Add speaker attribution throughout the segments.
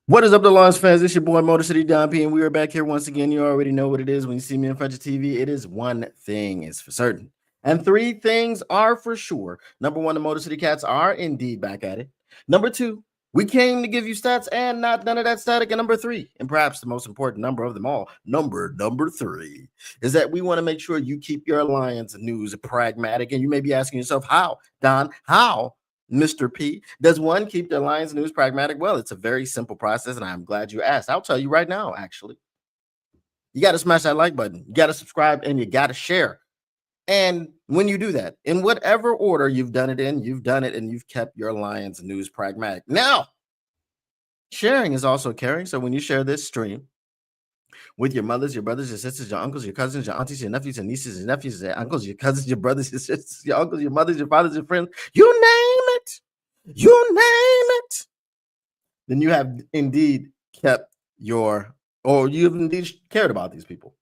Speaker 1: What is up, the Lions fans? It's your boy Motor City Don P, and we are back here once again. You already know what it is when you see me in front of TV. It is one thing is for certain, and three things are for sure. Number one, the Motor City Cats are indeed back at it. Number two, we came to give you stats and not none of that static. And number three, and perhaps the most important number of them all, number three, is that we want to make sure you keep your Lions news pragmatic. And you may be asking yourself, how, Don? How? Mr. P, does one keep their Lions news pragmatic? Well, it's a very simple process, and I'm glad you asked. I'll tell you right now, actually. You got to smash that like button. You got to subscribe, and you got to share. And when you do that, in whatever order you've done it in, you've done it, and you've kept your Lions news pragmatic. Now, sharing is also caring. So when you share this stream with your mothers, your brothers, your sisters, your uncles, your cousins, your aunties, your nephews, your nieces, your nephews, your uncles, your cousins, your brothers, your sisters, your uncles, your mothers, your fathers, your friends, you name it, then you have indeed kept you've indeed cared about these people.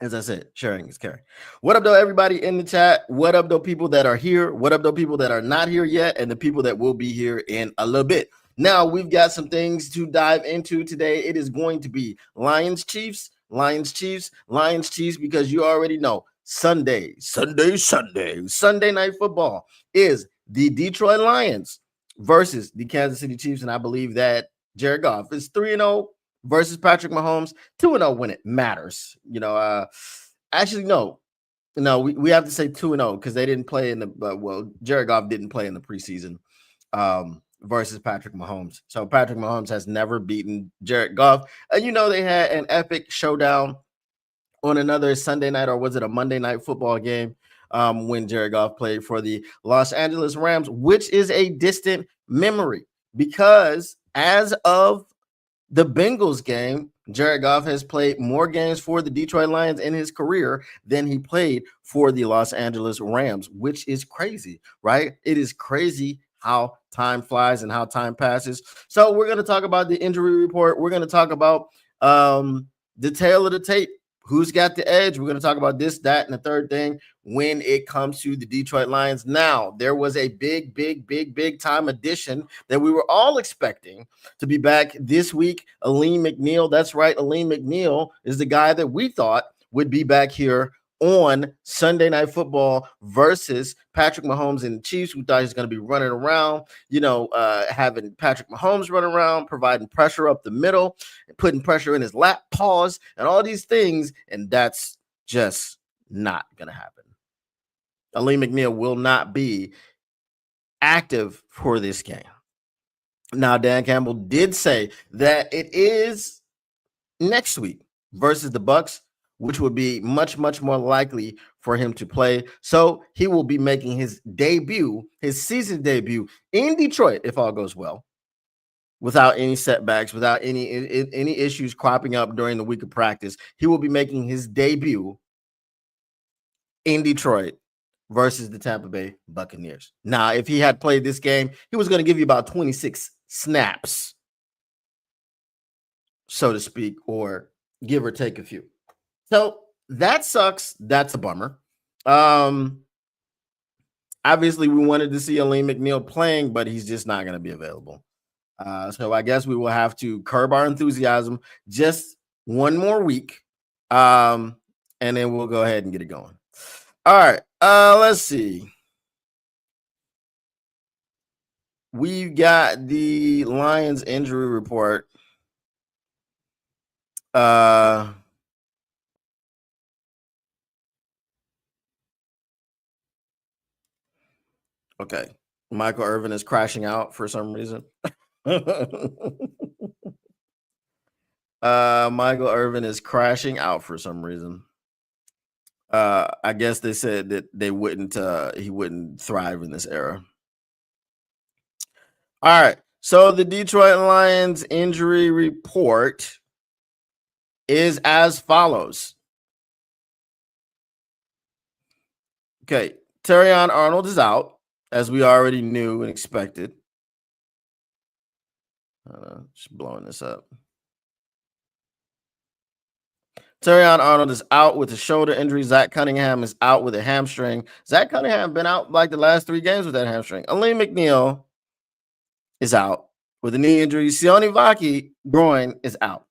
Speaker 1: As I said, sharing is caring. What up, though, everybody in the chat? What up, though, people that are here? What up, though, people that are not here yet? And the people that will be here in a little bit. Now, we've got some things to dive into today. It is going to be Lions Chiefs, because you already know Sunday night football is the Detroit Lions versus the Kansas City Chiefs. And I believe that Jared Goff is 3-0 versus Patrick Mahomes, 2-0 when it matters. Actually, no, we have to say 2-0 because they didn't play in the Jared Goff didn't play in the preseason versus Patrick Mahomes. So Patrick Mahomes has never beaten Jared Goff. And they had an epic showdown on another Sunday night, or was it a Monday night football game when Jared Goff played for the Los Angeles Rams, which is a distant memory because as of the Bengals game, Jared Goff has played more games for the Detroit Lions in his career than he played for the Los Angeles Rams, which is crazy, right? It is crazy how time flies and how time passes. So we're going to talk about the injury report. We're going to talk about the tail of the tape. Who's got the edge? We're going to talk about this, that, and the third thing when it comes to the Detroit Lions. Now, there was a big time addition that we were all expecting to be back this week. Aleem McNeil. That's right. Aleem McNeil is the guy that we thought would be back here on Sunday Night Football versus Patrick Mahomes and the Chiefs. We thought he was going to be running around, having Patrick Mahomes run around, providing pressure up the middle, putting pressure in his lap paws, and all these things. And that's just not going to happen. Aleem McNeil will not be active for this game. Now, Dan Campbell did say that it is next week versus the Bucs, which would be much more likely for him to play. So he will be making his season debut in Detroit, if all goes well, without any setbacks, without any issues cropping up during the week of practice. He will be making his debut in Detroit versus the Tampa Bay Buccaneers. Now, if he had played this game, he was going to give you about 26 snaps, so to speak, or give or take a few. So that sucks. That's a bummer. Obviously, we wanted to see Aleem McNeil playing, but he's just not going to be available. So I guess we will have to curb our enthusiasm just one more week, and then we'll go ahead and get it going. All right, let's see. We've got the Lions injury report. Okay, Michael Irvin is crashing out for some reason. Michael Irvin is crashing out for some reason. I guess they said that he wouldn't thrive in this era. All right, so the Detroit Lions injury report is as follows. Okay, Terrion Arnold is out, as we already knew and expected. Just blowing this up. Terrion Arnold is out with a shoulder injury. Zach Cunningham is out with a hamstring. Zach Cunningham been out like the last 3 games with that hamstring. Aleem McNeil is out with a knee injury. Sione Vaki groin is out.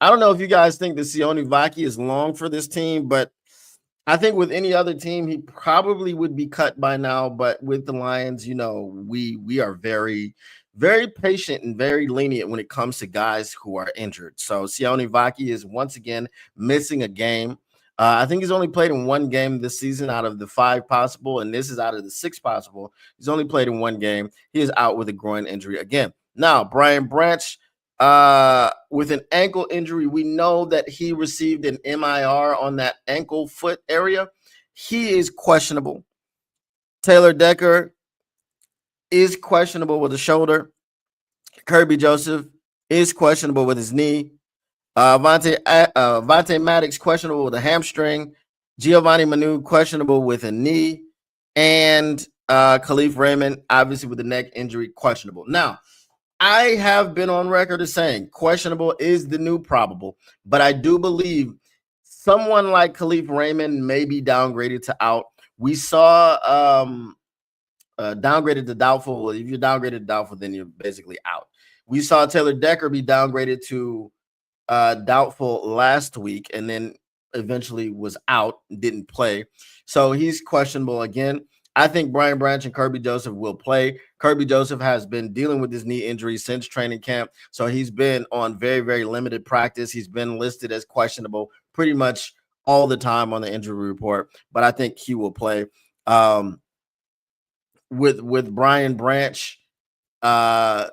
Speaker 1: I don't know if you guys think that Sione Vaki is long for this team, but I think with any other team, he probably would be cut by now. But with the Lions, we are very, very patient and very lenient when it comes to guys who are injured. So Sione Vaki is once again missing a game. I think he's only played in one game this season out of the 5 possible, and this is out of the 6 possible. He's only played in one game. He is out with a groin injury again. Now, Brian Branch, with an ankle injury, we know that he received an MIR on that ankle foot area. He is questionable. Taylor Decker is questionable with the shoulder. Kirby Joseph is questionable with his knee. Vontae Maddox questionable with a hamstring. Giovanni Manu questionable with a knee. And Khalif Raymond, obviously with the neck injury, questionable. Now, I have been on record as saying questionable is the new probable, but I do believe someone like Khalif Raymond may be downgraded to out. We saw downgraded to doubtful. If you're downgraded to doubtful, then you're basically out. We saw Taylor Decker be downgraded to doubtful last week and then eventually was out, didn't play. So he's questionable again. I think Brian Branch and Kirby Joseph will play. Kirby Joseph has been dealing with his knee injury since training camp, so he's been on very, very limited practice. He's been listed as questionable pretty much all the time on the injury report, but I think he will play. With Brian Branch, Dan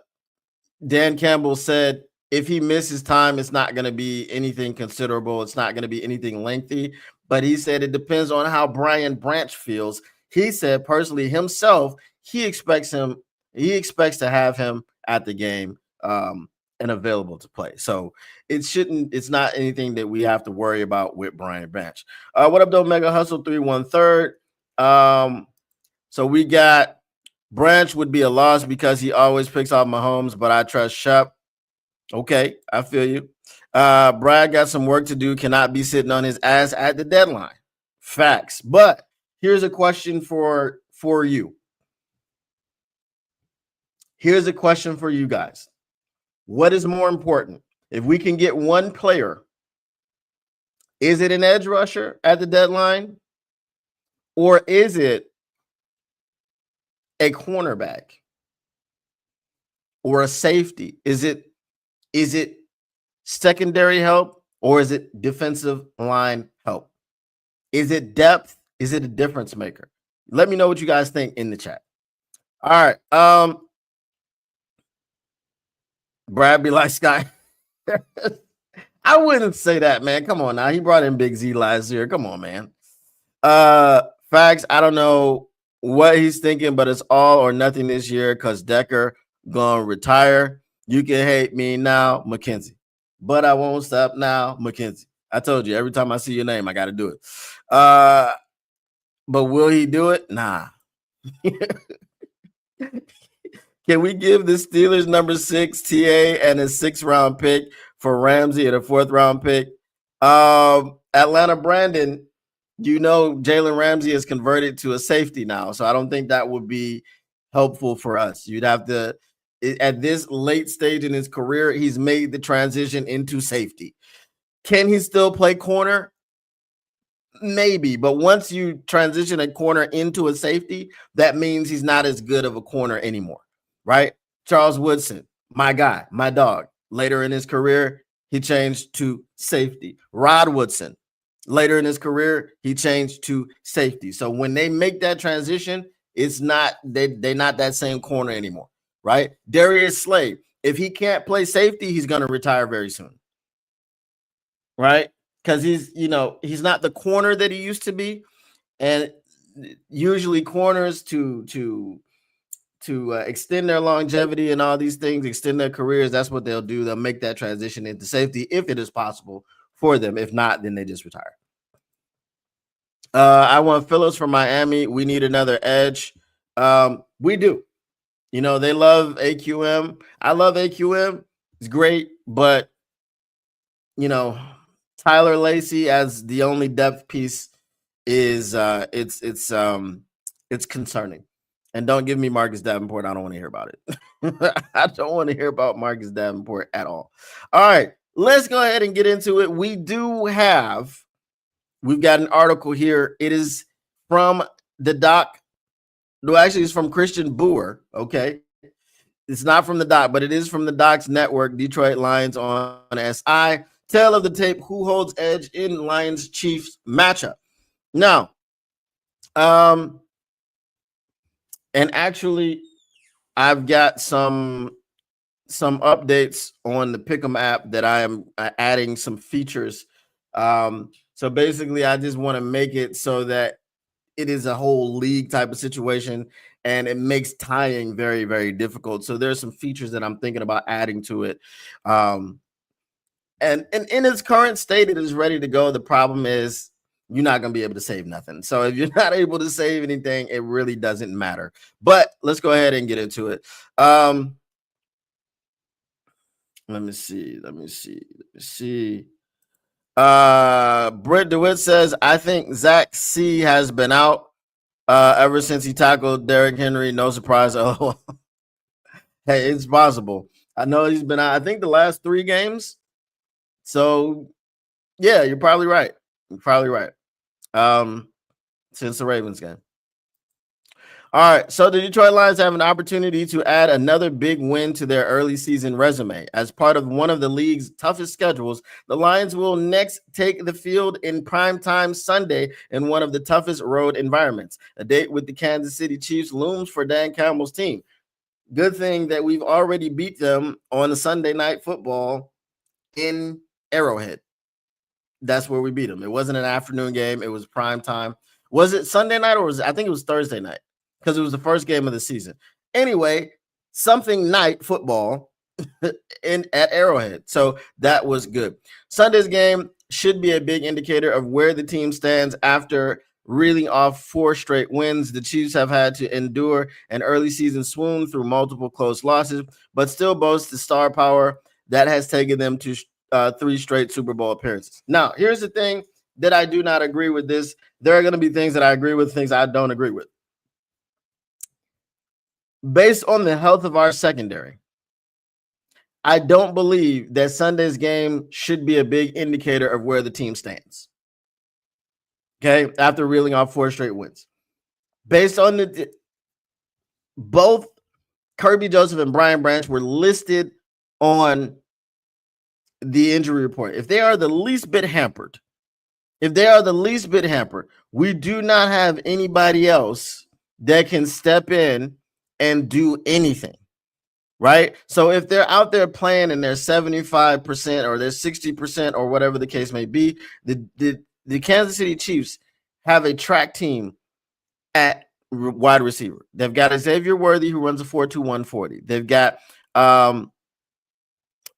Speaker 1: Campbell said if he misses time, it's not going to be anything considerable. It's not going to be anything lengthy, but he said it depends on how Brian Branch feels. He said personally himself, he expects to have him at the game and available to play. So it's not anything that we have to worry about with Brian Branch. What up, though? Mega Hustle 313. So we got Branch would be a loss because he always picks off Mahomes, but I trust Shep. Okay, I feel you. Brad got some work to do, cannot be sitting on his ass at the deadline. Facts. But here's a question for you. Here's a question for you guys. What is more important? If we can get one player, is it an edge rusher at the deadline? Or is it a cornerback? Or a safety? Is it secondary help or is it defensive line help? Is it depth? Is it a difference maker? Let me know what you guys think in the chat. All right. Brad be like Sky. I wouldn't say that, man. Come on now. He brought in Big Z last year. Come on, man. Facts. I don't know what he's thinking, but it's all or nothing this year because Decker gonna retire. You can hate me now, Mackenzie, but I won't stop now, Mackenzie. I told you every time I see your name, I got to do it. But will he do it? Nah. Can we give the Steelers number 6 TA and a 6th round pick for Ramsey and a 4th round pick? Atlanta Brandon, Jalen Ramsey is converted to a safety now, so I don't think that would be helpful for us. You'd have to, at this late stage in his career, he's made the transition into safety. Can he still play corner? Maybe, but once you transition a corner into a safety, that means he's not as good of a corner anymore, right? Charles Woodson, my guy, my dog. Later in his career, he changed to safety. Rod Woodson, later in his career, he changed to safety. So when they make that transition, it's not they're not that same corner anymore, right? Darius Slay, if he can't play safety, he's going to retire very soon, right? Because he's not the corner that he used to be, and usually corners to extend their longevity and all these things, extend their careers, that's what they'll do. They'll make that transition into safety if it is possible for them. If not, then they just retire. I want Phillips from Miami. We need another edge. We do. They love AQM. I love AQM. It's great, but Tyler Lacey as the only depth piece is it's concerning. And don't give me Marcus Davenport. I don't want to hear about it. I don't want to hear about Marcus Davenport at all. All right, let's go ahead and get into it. We've got an article here. It is from the doc. No, actually, it's from Christian Boer. Okay. It's not from the doc, but it is from the Doc's network, Detroit Lions on SI. Tale of the tape, who holds edge in Lions Chiefs matchup. Now, and actually, I've got some updates on the Pick'em app that I am adding some features. So basically, I just want to make it so that it is a whole league type of situation, and it makes tying very, very difficult. So there's some features that I'm thinking about adding to it. And in its current state, it is ready to go. The problem is you're not going to be able to save nothing. So if you're not able to save anything, it really doesn't matter. But let's go ahead and get into it. Let me see. Britt DeWitt says, I think Zach C has been out ever since he tackled Derrick Henry. No surprise. Oh, hey, it's possible. I know he's been out, I think, the last 3 games. So yeah, you're probably right. Since the Ravens game. All right, so the Detroit Lions have an opportunity to add another big win to their early season resume. As part of one of the league's toughest schedules, the Lions will next take the field in primetime Sunday in one of the toughest road environments. A date with the Kansas City Chiefs looms for Dan Campbell's team. Good thing that we've already beat them on the Sunday Night Football in Arrowhead. That's where we beat them. It wasn't an afternoon game. It was primetime. Was it Sunday night or I think it was Thursday night? Because it was the first game of the season. Anyway, something night football at Arrowhead. So that was good. Sunday's game should be a big indicator of where the team stands after reeling off 4 straight wins. The Chiefs have had to endure an early season swoon through multiple close losses, but still boast the star power that has taken them to 3 straight Super Bowl appearances. Now, here's the thing that I do not agree with this. There are going to be things that I agree with, things I don't agree with. Based on the health of our secondary, I don't believe that Sunday's game should be a big indicator of where the team stands. Okay, after reeling off 4 straight wins. Based on both Kirby Joseph and Brian Branch were listed on the injury report. If they are the least bit hampered, we do not have anybody else that can step in and do anything, right? So if they're out there playing and they're 75% or they're 60% or whatever the case may be, the Kansas City Chiefs have a track team at wide receiver. They've got Xavier Worthy, who runs a 4.21 40. They've got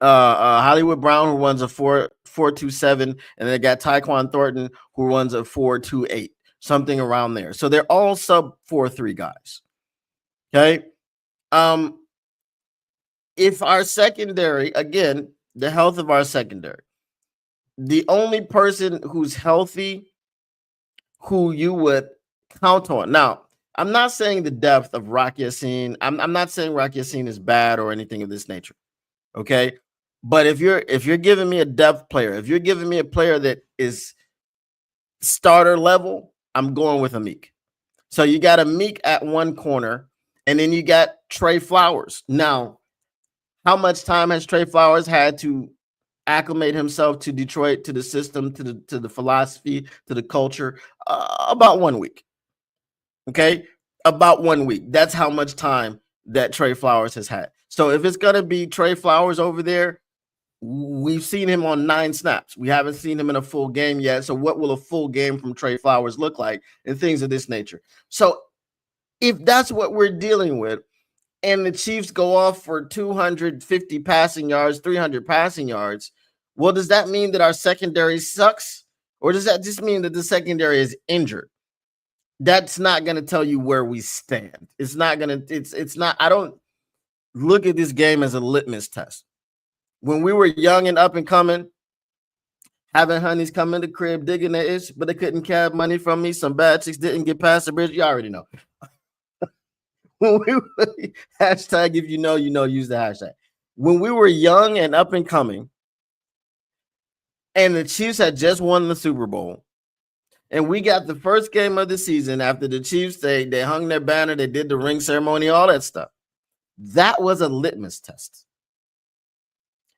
Speaker 1: Hollywood Brown, who runs a 4.27, and they got Tyquan Thornton, who runs a 4.28, something around there. So they're all sub 4.3 guys. Okay. If our secondary, again, the health of our secondary, the only person who's healthy who you would count on. Now, I'm not saying the depth of Rock Yassin. I'm not saying Rock Yassin is bad or anything of this nature. Okay. But if you're giving me a depth player, if you're giving me a player that is starter level, I'm going with Amik. So you got Amik at one corner, and then you got Trey Flowers. Now, how much time has Trey Flowers had to acclimate himself to Detroit, to the system, to the philosophy, to the culture? About 1 week. Okay, about 1 week. That's how much time that Trey Flowers has had. So if it's gonna be Trey Flowers over there, we've seen him on 9 snaps. We haven't seen him in a full game yet. So what will a full game from Trey Flowers look like, and things of this nature? So if that's what we're dealing with, and the Chiefs go off for 250 passing yards, 300 passing yards, well, does that mean that our secondary sucks? Or does that just mean that the secondary is injured? That's not going to tell you where we stand. It's not going to, it's not, I don't look at this game as a litmus test. When we were young and up and coming, having honeys come in the crib, digging their ish, but they couldn't cab money from me. Some bad chicks didn't get past the bridge. You already know. Hashtag if you know, use the hashtag. When we were young and up and coming, and the Chiefs had just won the Super Bowl, and we got the first game of the season after the Chiefs, they hung their banner, they did the ring ceremony, all that stuff. That was a litmus test.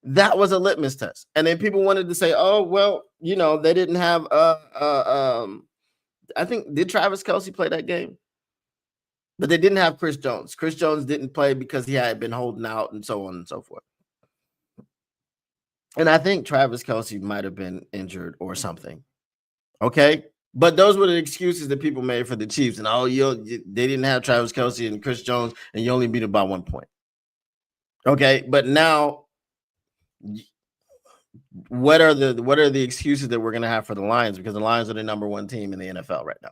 Speaker 1: That was a litmus test. And then people wanted to say, oh, well, they didn't have I think, did Travis Kelce play that game? But they didn't have Chris Jones. Chris Jones didn't play because he had been holding out and so on and so forth. And I think Travis Kelce might have been injured or something. Okay. But those were the excuses that people made for the Chiefs. And they didn't have Travis Kelce and Chris Jones, and you only beat them by 1 point. Okay. But now, what are the excuses that we're going to have for the Lions? Because the Lions are the number 1 team in the NFL right now.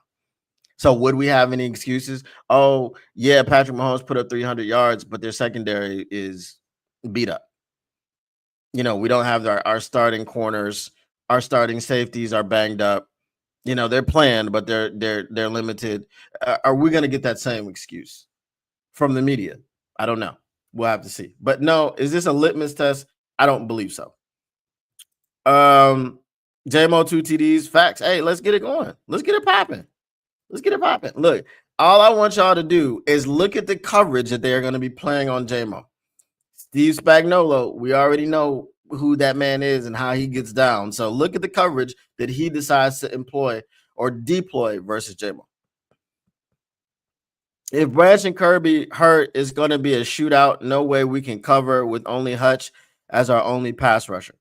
Speaker 1: So would we have any excuses? Oh, yeah, Patrick Mahomes put up 300 yards, but their secondary is beat up. We don't have our starting corners, our starting safeties are banged up. They're playing, but they're limited. Are we going to get that same excuse from the media? I don't know. We'll have to see. But no, is this a litmus test? I don't believe so. JMO 2 TDs, facts. Hey, let's get it going. Let's get it popping. Look, all I want y'all to do is look at the coverage that they're going to be playing on JMO. Steve Spagnuolo, we already know who that man is and how he gets down. So look at the coverage that he decides to employ or deploy versus JMO. If Branch and Kirby hurt, it's going to be a shootout. No way we can cover with only Hutch as our only pass rusher.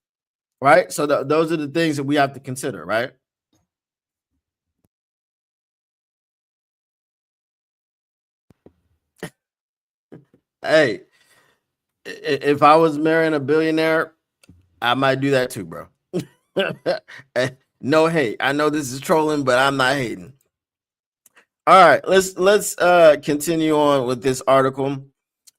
Speaker 1: Right? So those are the things that we have to consider, right? Hey, if I was marrying a billionaire, I might do that too, bro. No hate. I know this is trolling, but I'm not hating. All right, let's continue on with this article.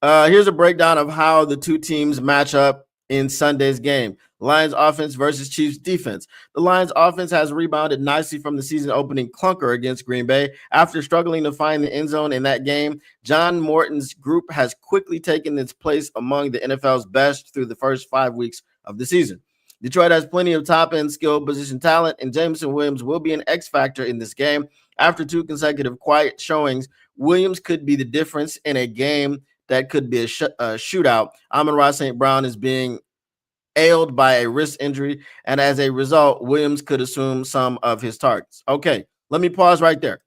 Speaker 1: Here's a breakdown of how the two teams match up in Sunday's game. Lions offense versus Chiefs defense. The Lions offense has rebounded nicely from the season opening clunker against Green Bay. After struggling to find the end zone in that game, John Morton's group has quickly taken its place among the NFL's best through the first 5 weeks of the season. Detroit has plenty of top-end skill position talent, and Jameson Williams will be an X factor in this game. After 2 consecutive quiet showings, Williams could be the difference in a game that could be a shootout. Amon-Ra St. Brown is being ailed by a wrist injury, and as a result, Williams could assume some of his targets. Okay, let me pause right there.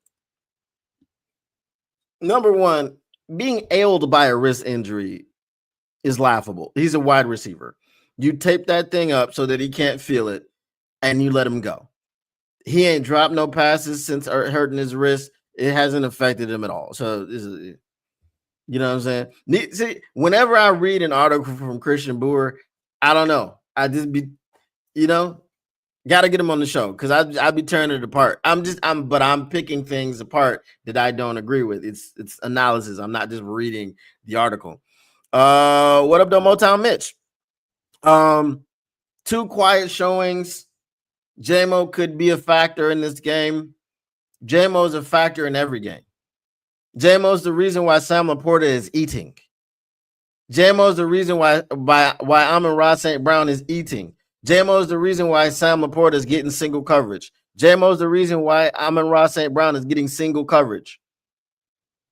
Speaker 1: Number one, being ailed by a wrist injury is laughable. He's a wide receiver. You tape that thing up so that he can't feel it, and you let him go. He ain't dropped no passes since hurting his wrist. It hasn't affected him at all. So this is, you know what I'm saying? See, whenever I read an article from Christian Boer, I don't know. I just be, got to get him on the show because I'd be tearing it apart. But I'm picking things apart that I don't agree with. It's analysis. I'm not just reading the article. What up, though, Motown Mitch? 2 quiet showings. JMO could be a factor in this game. JMO is a factor in every game. JMO is the reason why Sam Laporta is eating. JMO is the reason why Amon-Ra St. Brown is eating. JMO is the reason why Sam Laporta is getting single coverage. JMO is the reason why Amon-Ra St. Brown is getting single coverage.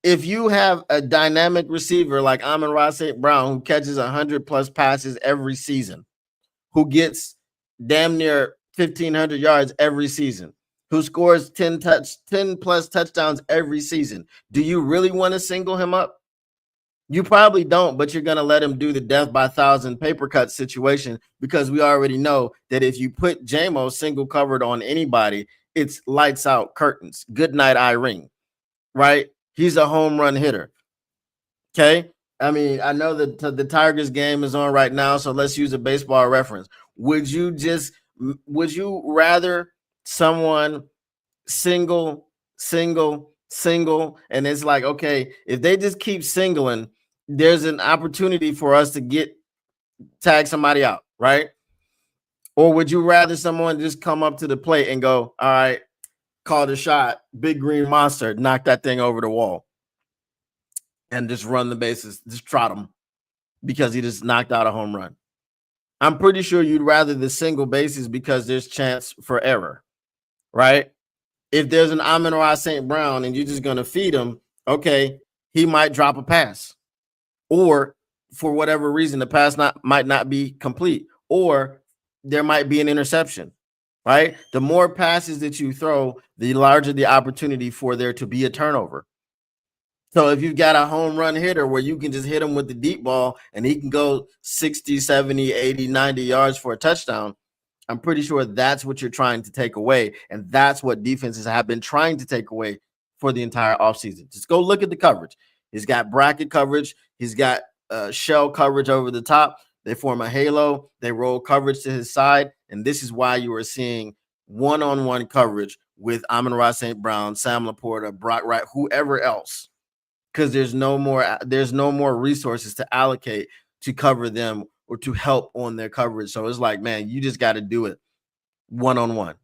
Speaker 1: If you have a dynamic receiver like Amon-Ra St. Brown who catches 100+ passes every season, who gets damn near 1,500 yards every season, who scores 10+ touchdowns every season, do you really want to single him up? You probably don't, but you're going to let him do the death by 1,000 paper cut situation because we already know that if you put JMO single covered on anybody, it's lights out, curtains. Good night, Irene, right? He's a home run hitter. Okay. I mean, I know that the Tigers game is on right now, so let's use a baseball reference. Would you rather someone single, and it's like, okay, if they just keep singling, there's an opportunity for us to tag somebody out, right? Or would you rather someone just come up to the plate and go, all right, call the shot, big green monster, knock that thing over the wall? and just run the bases, just trot him because he just knocked out a home run. I'm pretty sure you'd rather the single bases because there's chance for error, right? If there's an Amon-Ra St. Brown and you're just going to feed him, okay, he might drop a pass, or for whatever reason, the pass might not be complete, or there might be an interception, right? The more passes that you throw, the larger the opportunity for there to be a turnover. So if you've got a home run hitter where you can just hit him with the deep ball and he can go 60, 70, 80, 90 yards for a touchdown, I'm pretty sure that's what you're trying to take away. And that's what defenses have been trying to take away for the entire offseason. Just go look at the coverage. He's got bracket coverage. He's got shell coverage over the top. They form a halo. They roll coverage to his side. And this is why you are seeing one-on-one coverage with Amon-Ra St. Brown, Sam Laporta, Brock Wright, whoever else, because there's no more resources to allocate to cover them or to help on their coverage. So it's like, man, you just got to do it one-on-one,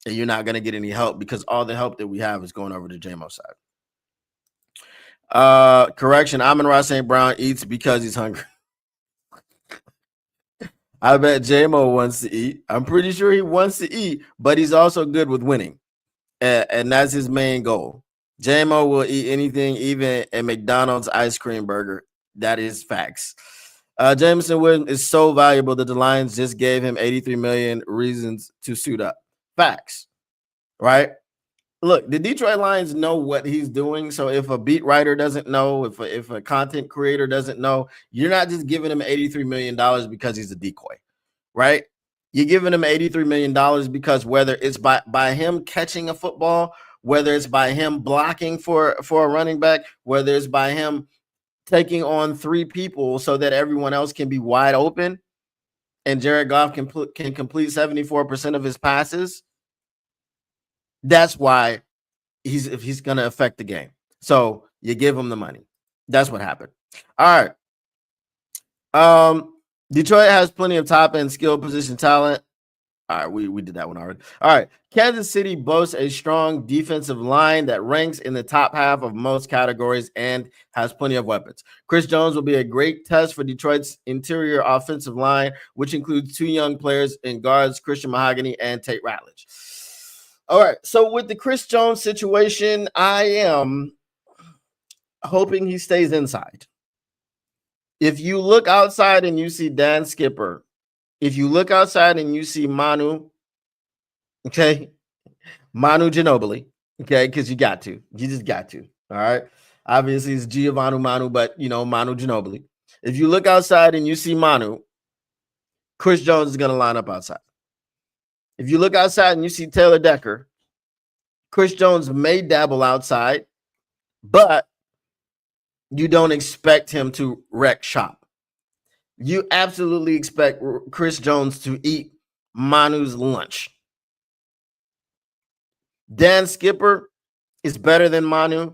Speaker 1: and you're not going to get any help because all the help that we have is going over to JMO's side. Correction, Amon-Ra St. Brown eats because he's hungry. I bet JMO wants to eat. I'm pretty sure he wants to eat, but he's also good with winning, and that's his main goal. JMO will eat anything, even a McDonald's ice cream burger. That is facts. Jameson Williams is so valuable that the Lions just gave him $83 million reasons to suit up. Facts, right? Look, the Detroit Lions know what he's doing. So if a beat writer doesn't know, if a content creator doesn't know, you're not just giving him $83 million because he's a decoy, right? You're giving him $83 million because whether it's by him catching a football, whether it's by him blocking for a running back, whether it's by him taking on three people so that everyone else can be wide open and Jared Goff can complete 74% of his passes, that's why he's going to affect the game. So you give him the money. That's what happened. All right. Detroit has plenty of top-end skill position talent. All right, we did that one already. All right. Kansas City boasts a strong defensive line that ranks in the top half of most categories and has plenty of weapons. Chris Jones will be a great test for Detroit's interior offensive line, which includes two young players in guards, Christian Mahogany and Tate Ratledge. All right, so with the Chris Jones situation, I am hoping he stays inside. If you look outside and you see Dan Skipper, if you look outside and you see Manu, okay, Manu Ginobili, okay, because you just got to, all right. Obviously, it's Giovanni Manu, but Manu Ginobili. If you look outside and you see Manu, Chris Jones is going to line up outside. If you look outside and you see Taylor Decker, Chris Jones may dabble outside, but you don't expect him to wreck shop. You absolutely expect Chris Jones to eat Manu's lunch. Dan Skipper is better than Manu,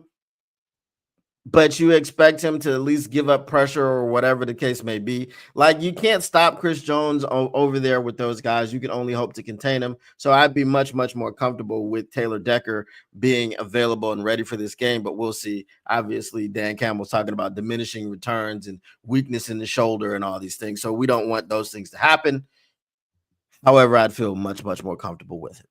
Speaker 1: but you expect him to at least give up pressure or whatever the case may be. Like, you can't stop Chris Jones over there with those guys. You can only hope to contain him. So I'd be much, much more comfortable with Taylor Decker being available and ready for this game, but we'll see. Obviously, Dan Campbell's talking about diminishing returns and weakness in the shoulder and all these things. So we don't want those things to happen. However, I'd feel much, much more comfortable with it.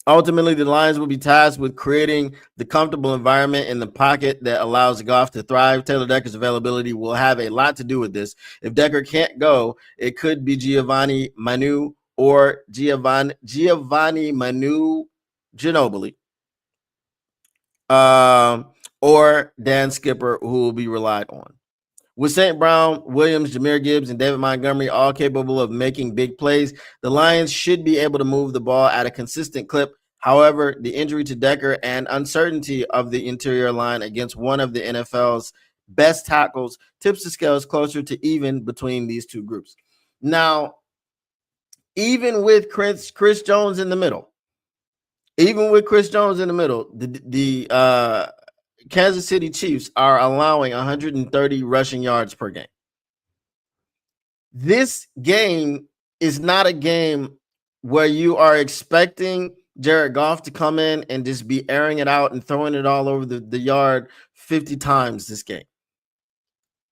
Speaker 1: Ultimately, the Lions will be tasked with creating the comfortable environment in the pocket that allows Goff to thrive. Taylor Decker's availability will have a lot to do with this. If Decker can't go, it could be Giovanni Manu or Giovanni Manu Ginobili, or Dan Skipper, who will be relied on. With St. Brown, Williams, Jahmyr Gibbs, and David Montgomery all capable of making big plays, the Lions should be able to move the ball at a consistent clip. However, the injury to Decker and uncertainty of the interior line against one of the NFL's best tackles tips the scales closer to even between these two groups. Now, even with Chris Jones in the middle, the Kansas City Chiefs are allowing 130 rushing yards per game. This game is not a game where you are expecting Jared Goff to come in and just be airing it out and throwing it all over the yard 50 times this game.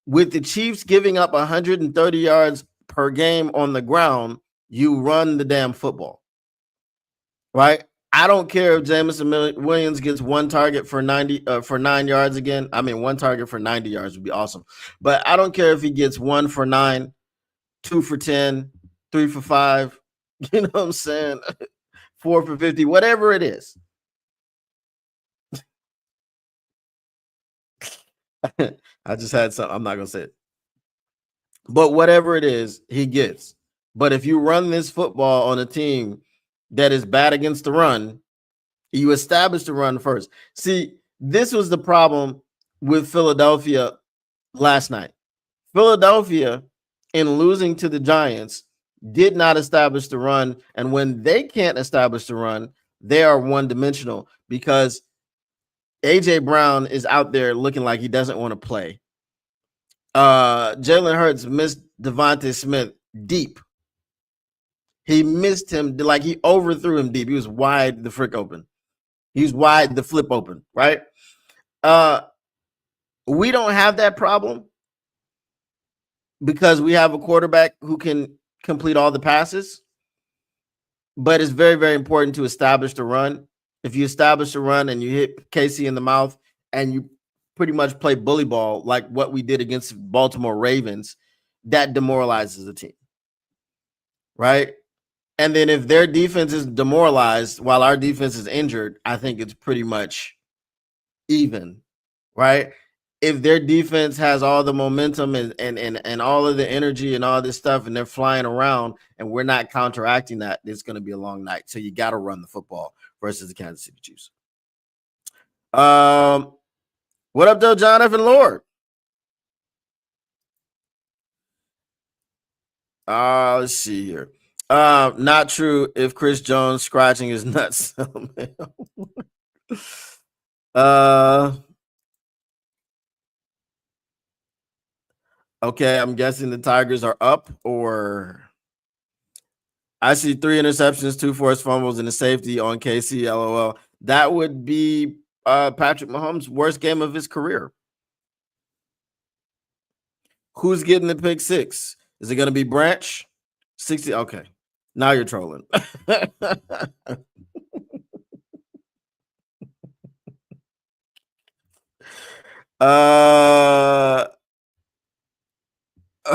Speaker 1: With the Chiefs giving up 130 yards per game on the ground, you run the damn football, right? I don't care if Jameson Williams gets one target for 9 yards again. I mean, one target for 90 yards would be awesome. But I don't care if he gets 1 for 9, 2 for 10, 3 for 5. You know what I'm saying? 4 for 50, whatever it is. I just had something. I'm not going to say it. But whatever it is, he gets. But if you run this football on a team that is bad against the run, you establish the run first. See, this was the problem with Philadelphia last night. Philadelphia, in losing to the Giants, did not establish the run. And when they can't establish the run, they are one-dimensional because A.J. Brown is out there looking like he doesn't want to play. Jalen Hurts missed Devontae Smith deep. He missed him, like he overthrew him deep. He was wide the frick open. He's wide the flip open, right? We don't have that problem because we have a quarterback who can complete all the passes. But it's very, very important to establish the run. If you establish the run and you hit Casey in the mouth and you pretty much play bully ball like what we did against Baltimore Ravens, that demoralizes the team, right? And then if their defense is demoralized while our defense is injured, I think it's pretty much even, right? If their defense has all the momentum and all of the energy and all this stuff and they're flying around and we're not counteracting that, it's going to be a long night. So you got to run the football versus the Kansas City Chiefs. What up, though, Jonathan Lord? Let's see here. Not true if Chris Jones scratching his nuts. Okay, I'm guessing the Tigers are up, or I see 3 interceptions, 2 forced fumbles, and a safety on KC. LOL. That would be Patrick Mahomes' worst game of his career. Who's getting the pick 6? Is it going to be Branch? 60. Okay, now you're trolling.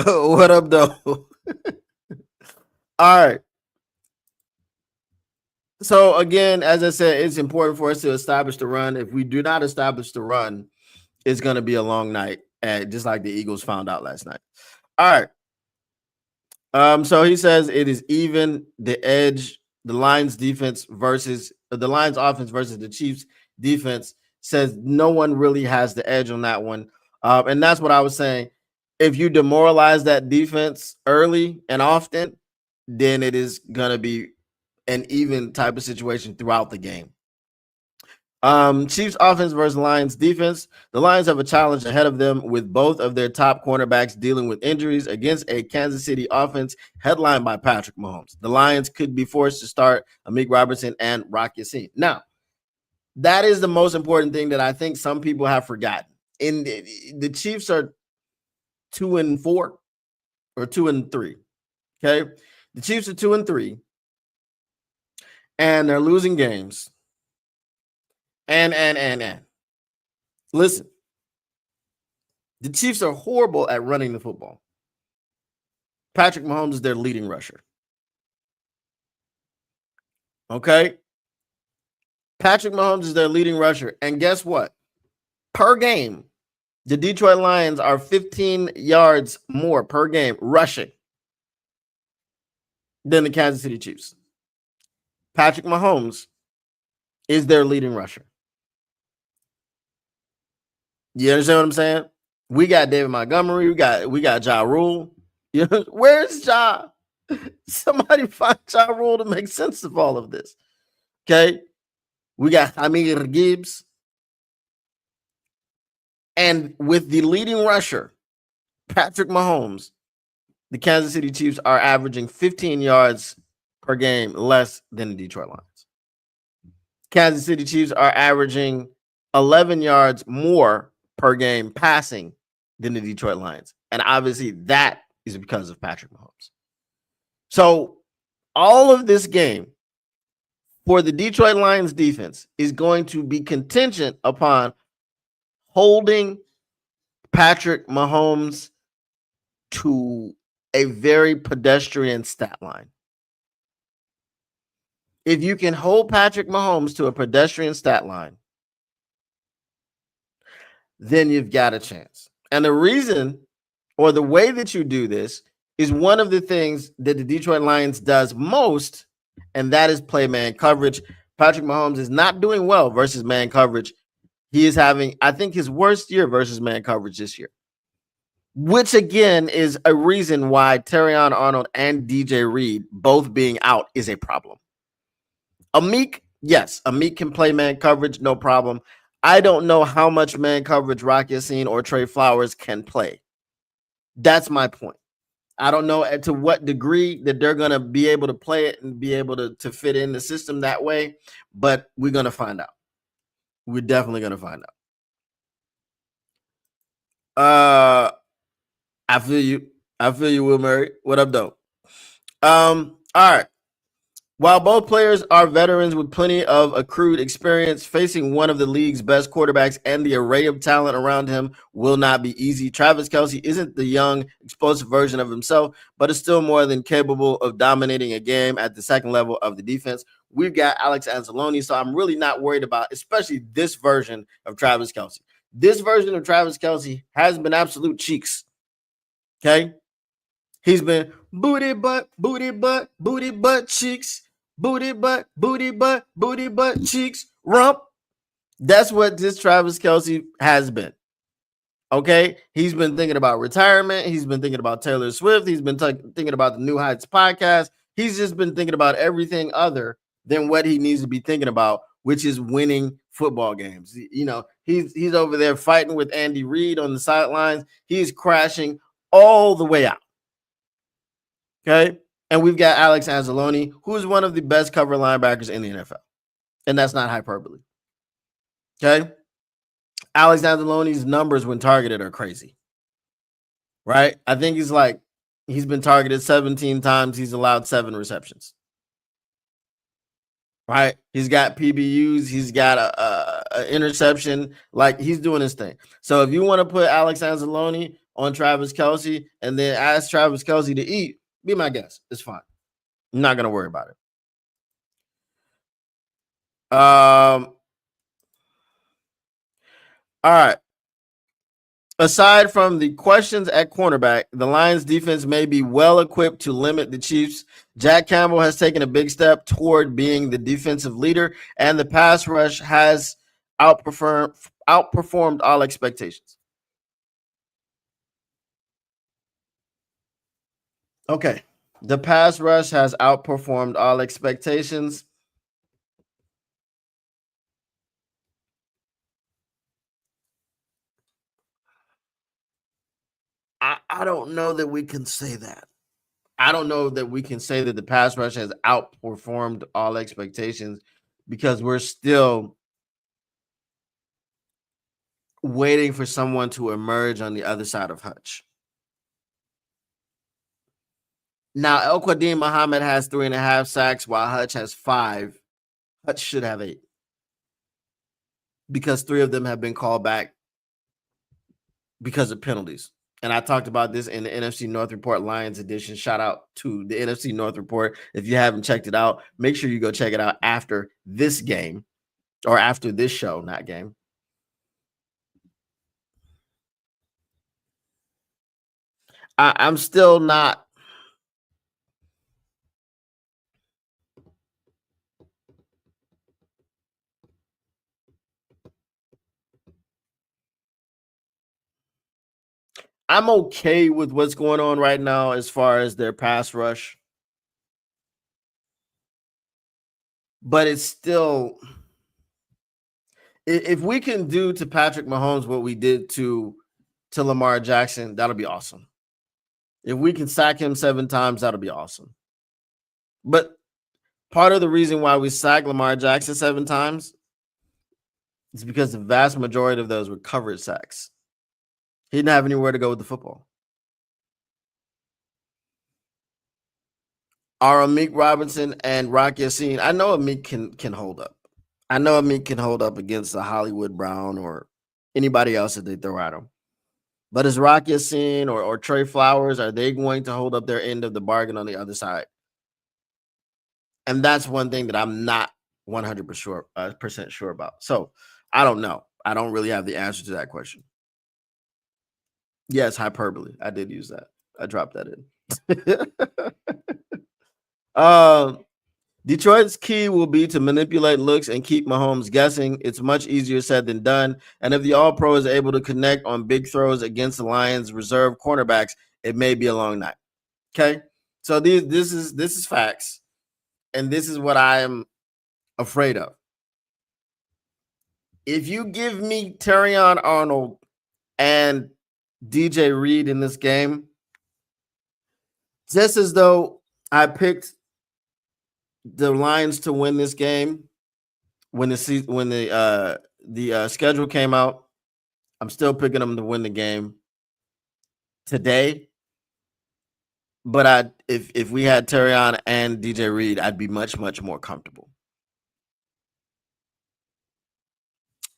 Speaker 1: What up, though? All right. So again, as I said, it's important for us to establish the run. If we do not establish the run, it's going to be a long night, just like the Eagles found out last night. All right. So he says it is even. The edge, the Lions defense versus the Lions offense versus the Chiefs defense, says no one really has the edge on that one. And that's what I was saying. If you demoralize that defense early and often, then it is going to be an even type of situation throughout the game. Chiefs offense versus Lions defense. The Lions have a challenge ahead of them with both of their top cornerbacks dealing with injuries against a Kansas City offense headlined by Patrick Mahomes. The Lions could be forced to start Amik Robertson and Rock Ya-Sin. Now, that is the most important thing that I think some people have forgotten. The Chiefs are 2-4 or 2-3. Okay, the Chiefs are 2-3, and they're losing games. And listen, the Chiefs are horrible at running the football. Patrick Mahomes is their leading rusher. Okay, Patrick Mahomes is their leading rusher, and guess what? Per game, the Detroit Lions are 15 yards more per game rushing than the Kansas City Chiefs. Patrick Mahomes is their leading rusher. You understand what I'm saying? We got David Montgomery. We got Ja Rule. You know, where's Ja? Somebody find Ja Rule to make sense of all of this. Okay. We got Amir Gibbs. And with the leading rusher, Patrick Mahomes, the Kansas City Chiefs are averaging 15 yards per game less than the Detroit Lions. Kansas City Chiefs are averaging 11 yards more per game passing than the Detroit Lions. And obviously that is because of Patrick Mahomes. So all of this game for the Detroit Lions defense is going to be contingent upon holding Patrick Mahomes to a very pedestrian stat line. If you can hold Patrick Mahomes to a pedestrian stat line, then you've got a chance. And the reason or the way that you do this is one of the things that the Detroit Lions does most, and that is play man coverage. Patrick Mahomes is not doing well versus man coverage. He is having, I think, his worst year versus man coverage this year, which again is a reason why Terrion Arnold and DJ Reed both being out is a problem. Amik, yes, Amik can play man coverage, no problem. I don't know how much man coverage Rock Ya-Sin or Trey Flowers can play. That's my point. I don't know to what degree that they're going to be able to play it and be able to fit in the system that way, but we're going to find out. We're definitely going to find out. I feel you. I feel you, Will Murray. What up, though? All right. While both players are veterans with plenty of accrued experience, facing one of the league's best quarterbacks and the array of talent around him will not be easy. Travis Kelce isn't the young, explosive version of himself, but is still more than capable of dominating a game at the second level of the defense. We've got Alex Anzalone, so I'm really not worried about, especially this version of Travis Kelce. This version of Travis Kelce has been absolute cheeks. Okay? He's been booty butt, cheeks. Booty butt, cheeks, rump. That's what this Travis Kelce has been. Okay? He's been thinking about retirement. He's been thinking about Taylor Swift. He's been thinking about the New Heights podcast. He's just been thinking about everything other than what he needs to be thinking about, which is winning football games. You know, he's over there fighting with Andy Reid on the sidelines. He's crashing all the way out. Okay? And we've got Alex Anzalone, who is one of the best cover linebackers in the NFL. And that's not hyperbole. Okay? Alex Anzalone's numbers when targeted are crazy. Right? I think he's been targeted 17 times. He's allowed 7 receptions. Right? He's got PBUs. He's got a interception. Like, he's doing his thing. So if you want to put Alex Anzalone on Travis Kelce and then ask Travis Kelce to eat, be my guest. It's fine. I'm not going to worry about it. All right. Aside from the questions at cornerback, the Lions defense may be well equipped to limit the Chiefs. Jack Campbell has taken a big step toward being the defensive leader, and the pass rush has outperformed all expectations. Okay. The pass rush has outperformed all expectations. I don't know that we can say that. I don't know that we can say that the pass rush has outperformed all expectations because we're still waiting for someone to emerge on the other side of Hutch. Now, El Qadim Muhammad has 3.5 sacks while Hutch has 5. Hutch should have 8 because 3 of them have been called back because of penalties. And I talked about this in the NFC North Report Lions edition. Shout out to the NFC North Report. If you haven't checked it out, make sure you go check it out after this game or after this show, not game. I'm still not. I'm okay with what's going on right now as far as their pass rush. But it's still, if we can do to Patrick Mahomes what we did to Lamar Jackson, that'll be awesome. If we can sack him 7 times, that'll be awesome. But part of the reason why we sacked Lamar Jackson 7 times, It's because the vast majority of those were covered sacks. He didn't have anywhere to go with the football. Are Amik Robinson and Rock Yassin? I know Amik can hold up. I know Amik can hold up against a Hollywood Brown or anybody else that they throw at him. But is Rock Yassin or Trey Flowers, are they going to hold up their end of the bargain on the other side? And that's one thing that I'm not 100% sure about. So I don't know. I don't really have the answer to that question. Yes, hyperbole. I did use that. I dropped that in. Detroit's key will be to manipulate looks and keep Mahomes guessing. It's much easier said than done. And if the All-Pro is able to connect on big throws against the Lions' reserve cornerbacks, it may be a long night. Okay, so this is facts, and this is what I am afraid of. If you give me Terrion Arnold and DJ Reed in this game, just as though I picked the Lions to win this game when the schedule came out, I'm still picking them to win the game today. But if we had Terrion and DJ Reed, I'd be much more comfortable.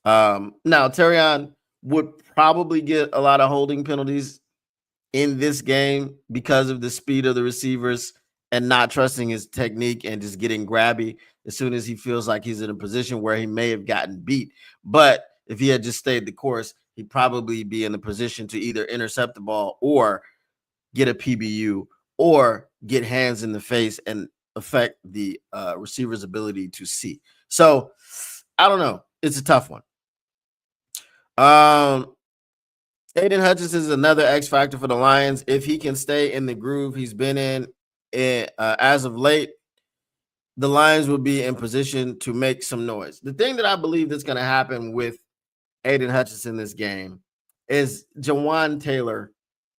Speaker 1: Now Terrion would probably get a lot of holding penalties in this game because of the speed of the receivers and not trusting his technique and just getting grabby as soon as he feels like he's in a position where he may have gotten beat. But if he had just stayed the course, he'd probably be in a position to either intercept the ball or get a PBU or get hands in the face and affect the receiver's ability to see. So I don't know. It's a tough one. Aiden Hutchinson is another X factor for the Lions. If he can stay in the groove he's been in as of late, the Lions will be in position to make some noise. The thing that I believe that's going to happen with Aiden Hutchinson this game is Jawan Taylor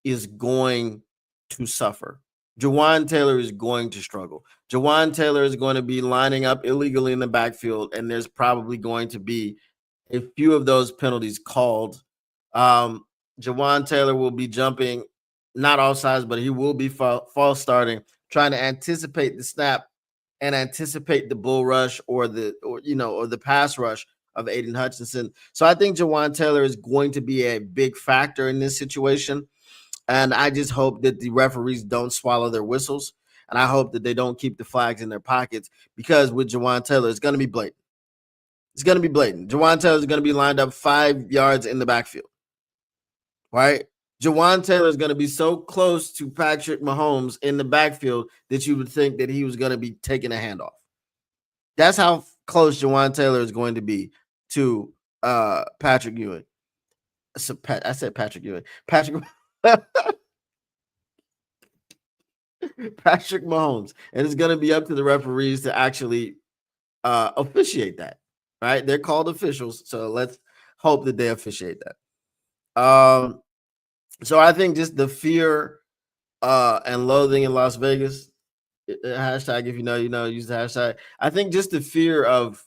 Speaker 1: is going to suffer. Jawan Taylor is going to struggle. Jawan Taylor is going to be lining up illegally in the backfield, and there's probably going to be a few of those penalties called. Jawan Taylor will be jumping, not all sides, but he will be false starting, trying to anticipate the snap and anticipate the bull rush or the pass rush of Aiden Hutchinson. So I think Jawan Taylor is going to be a big factor in this situation. And I just hope that the referees don't swallow their whistles. And I hope that they don't keep the flags in their pockets, because with Jawan Taylor, it's going to be blatant. It's going to be blatant. Jawan Taylor is going to be lined up 5 yards in the backfield. Right? Jawan Taylor is going to be so close to Patrick Mahomes in the backfield that you would think that he was going to be taking a handoff. That's how close Jawan Taylor is going to be to Patrick Ewing. So I said Patrick Ewing. Patrick Mahomes. And it's going to be up to the referees to actually officiate that. Right? They're called officials. So let's hope that they officiate that. So I think just the fear and loathing in Las Vegas, hashtag if you know, use the hashtag. I think just the fear of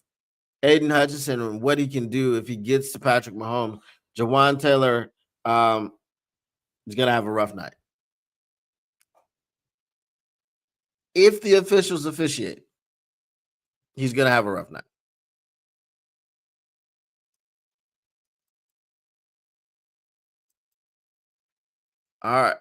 Speaker 1: Aiden Hutchinson and what he can do if he gets to Patrick Mahomes. Jawan Taylor is going to have a rough night. If the officials officiate, he's going to have a rough night. All right.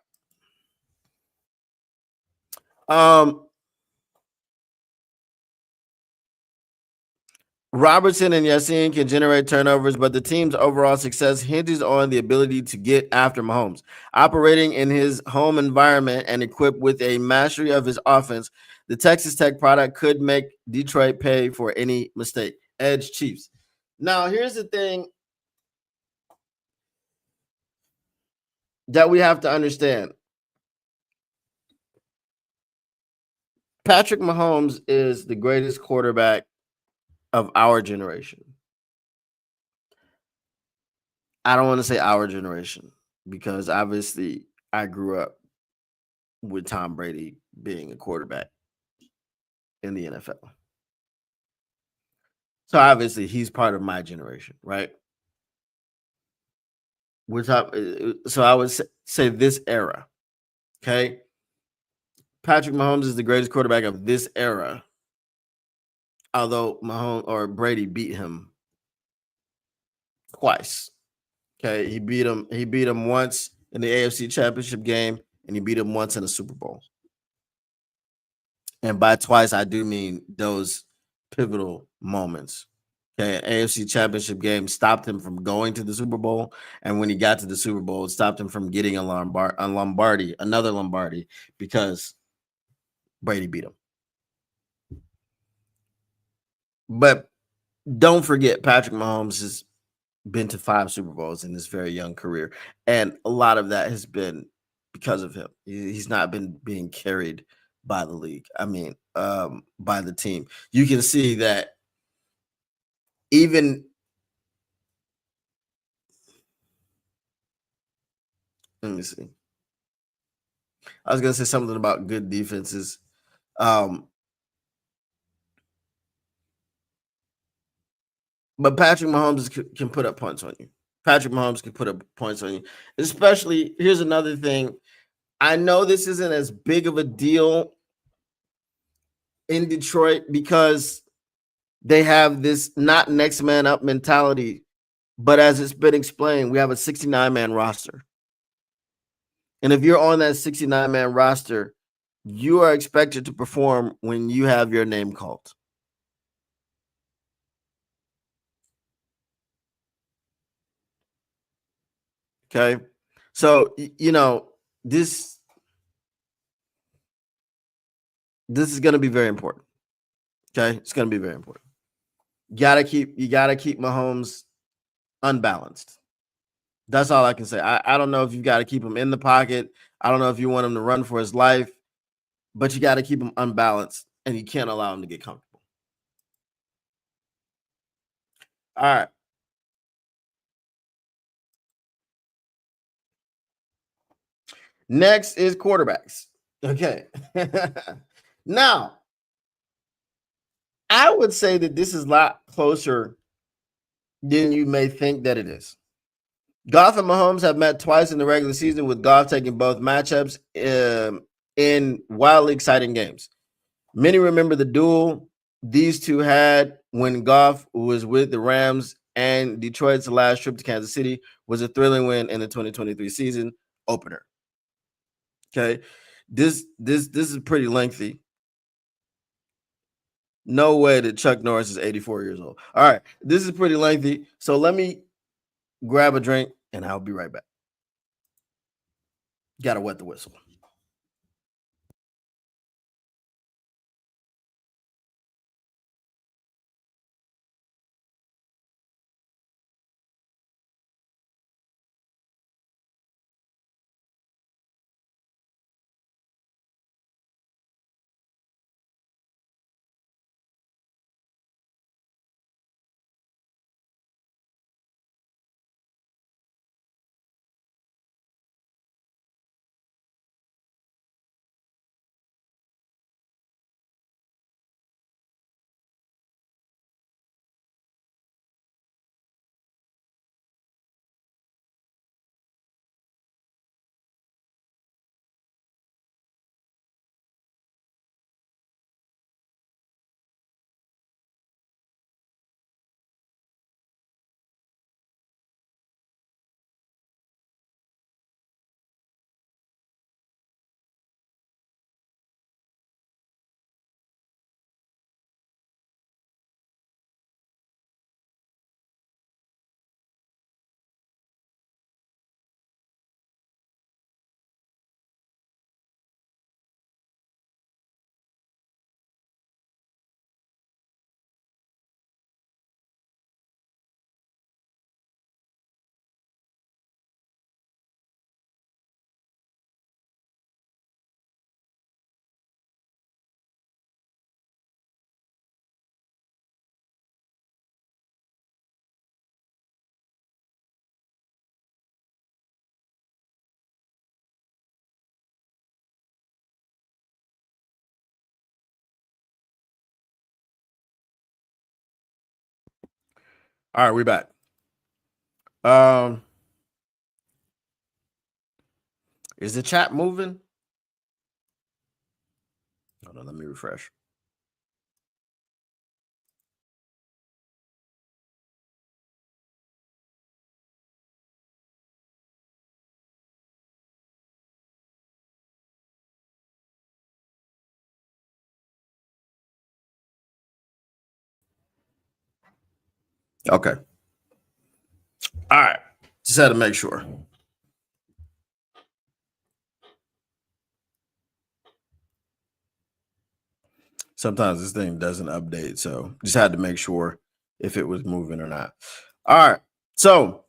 Speaker 1: Robertson and Yassin can generate turnovers, but the team's overall success hinges on the ability to get after Mahomes. Operating in his home environment and equipped with a mastery of his offense, the Texas Tech product could make Detroit pay for any mistake. Edge Chiefs. Now, here's the thing that we have to understand. Patrick Mahomes is the greatest quarterback of our generation. I don't want to say our generation because obviously I grew up with Tom Brady being a quarterback in the NFL. So obviously he's part of my generation, right? We're talking. So I would say this era. Okay, Patrick Mahomes is the greatest quarterback of this era. Although Mahomes or Brady beat him twice. Okay, he beat him. He beat him once in the AFC Championship game, and he beat him once in the Super Bowl. And by twice, I do mean those pivotal moments. Okay, an AFC Championship game stopped him from going to the Super Bowl, and when he got to the Super Bowl, it stopped him from getting another Lombardi, because Brady beat him. But don't forget, Patrick Mahomes has been to 5 Super Bowls in his very young career, and a lot of that has been because of him. He's not been being carried by the league. I mean, by the team. You can see that even. Let me see. I was gonna say something about good defenses. Um, but Patrick Mahomes can put up points on you. Patrick Mahomes can put up points on you. Especially, here's another thing. I know this isn't as big of a deal in Detroit because they have this not next man up mentality, but as it's been explained, we have a 69-man roster. And if you're on that 69-man roster, you are expected to perform when you have your name called. Okay. So, this this is going to be very important. Okay. It's going to be very important. You gotta keep Mahomes unbalanced. That's all I can say. I don't know if you got to keep him in the pocket. I don't know if you want him to run for his life, but you got to keep him unbalanced, and you can't allow him to get comfortable. All right. Next is quarterbacks. Okay. Now, I would say that this is a lot closer than you may think that it is. Goff and Mahomes have met twice in the regular season, with Goff taking both matchups in wildly exciting games. Many remember the duel these two had when Goff was with the Rams, and Detroit's last trip to Kansas City was a thrilling win in the 2023 season opener. Okay. This is pretty lengthy. No way that Chuck Norris is 84 years old. All right. This is pretty lengthy. So let me grab a drink and I'll be right back. Gotta wet the whistle. All right, we back. Um, is the chat moving? Hold on, let me refresh. Okay. All right. Just had to make sure. Sometimes this thing doesn't update, so just had to make sure if it was moving or not. All right. So,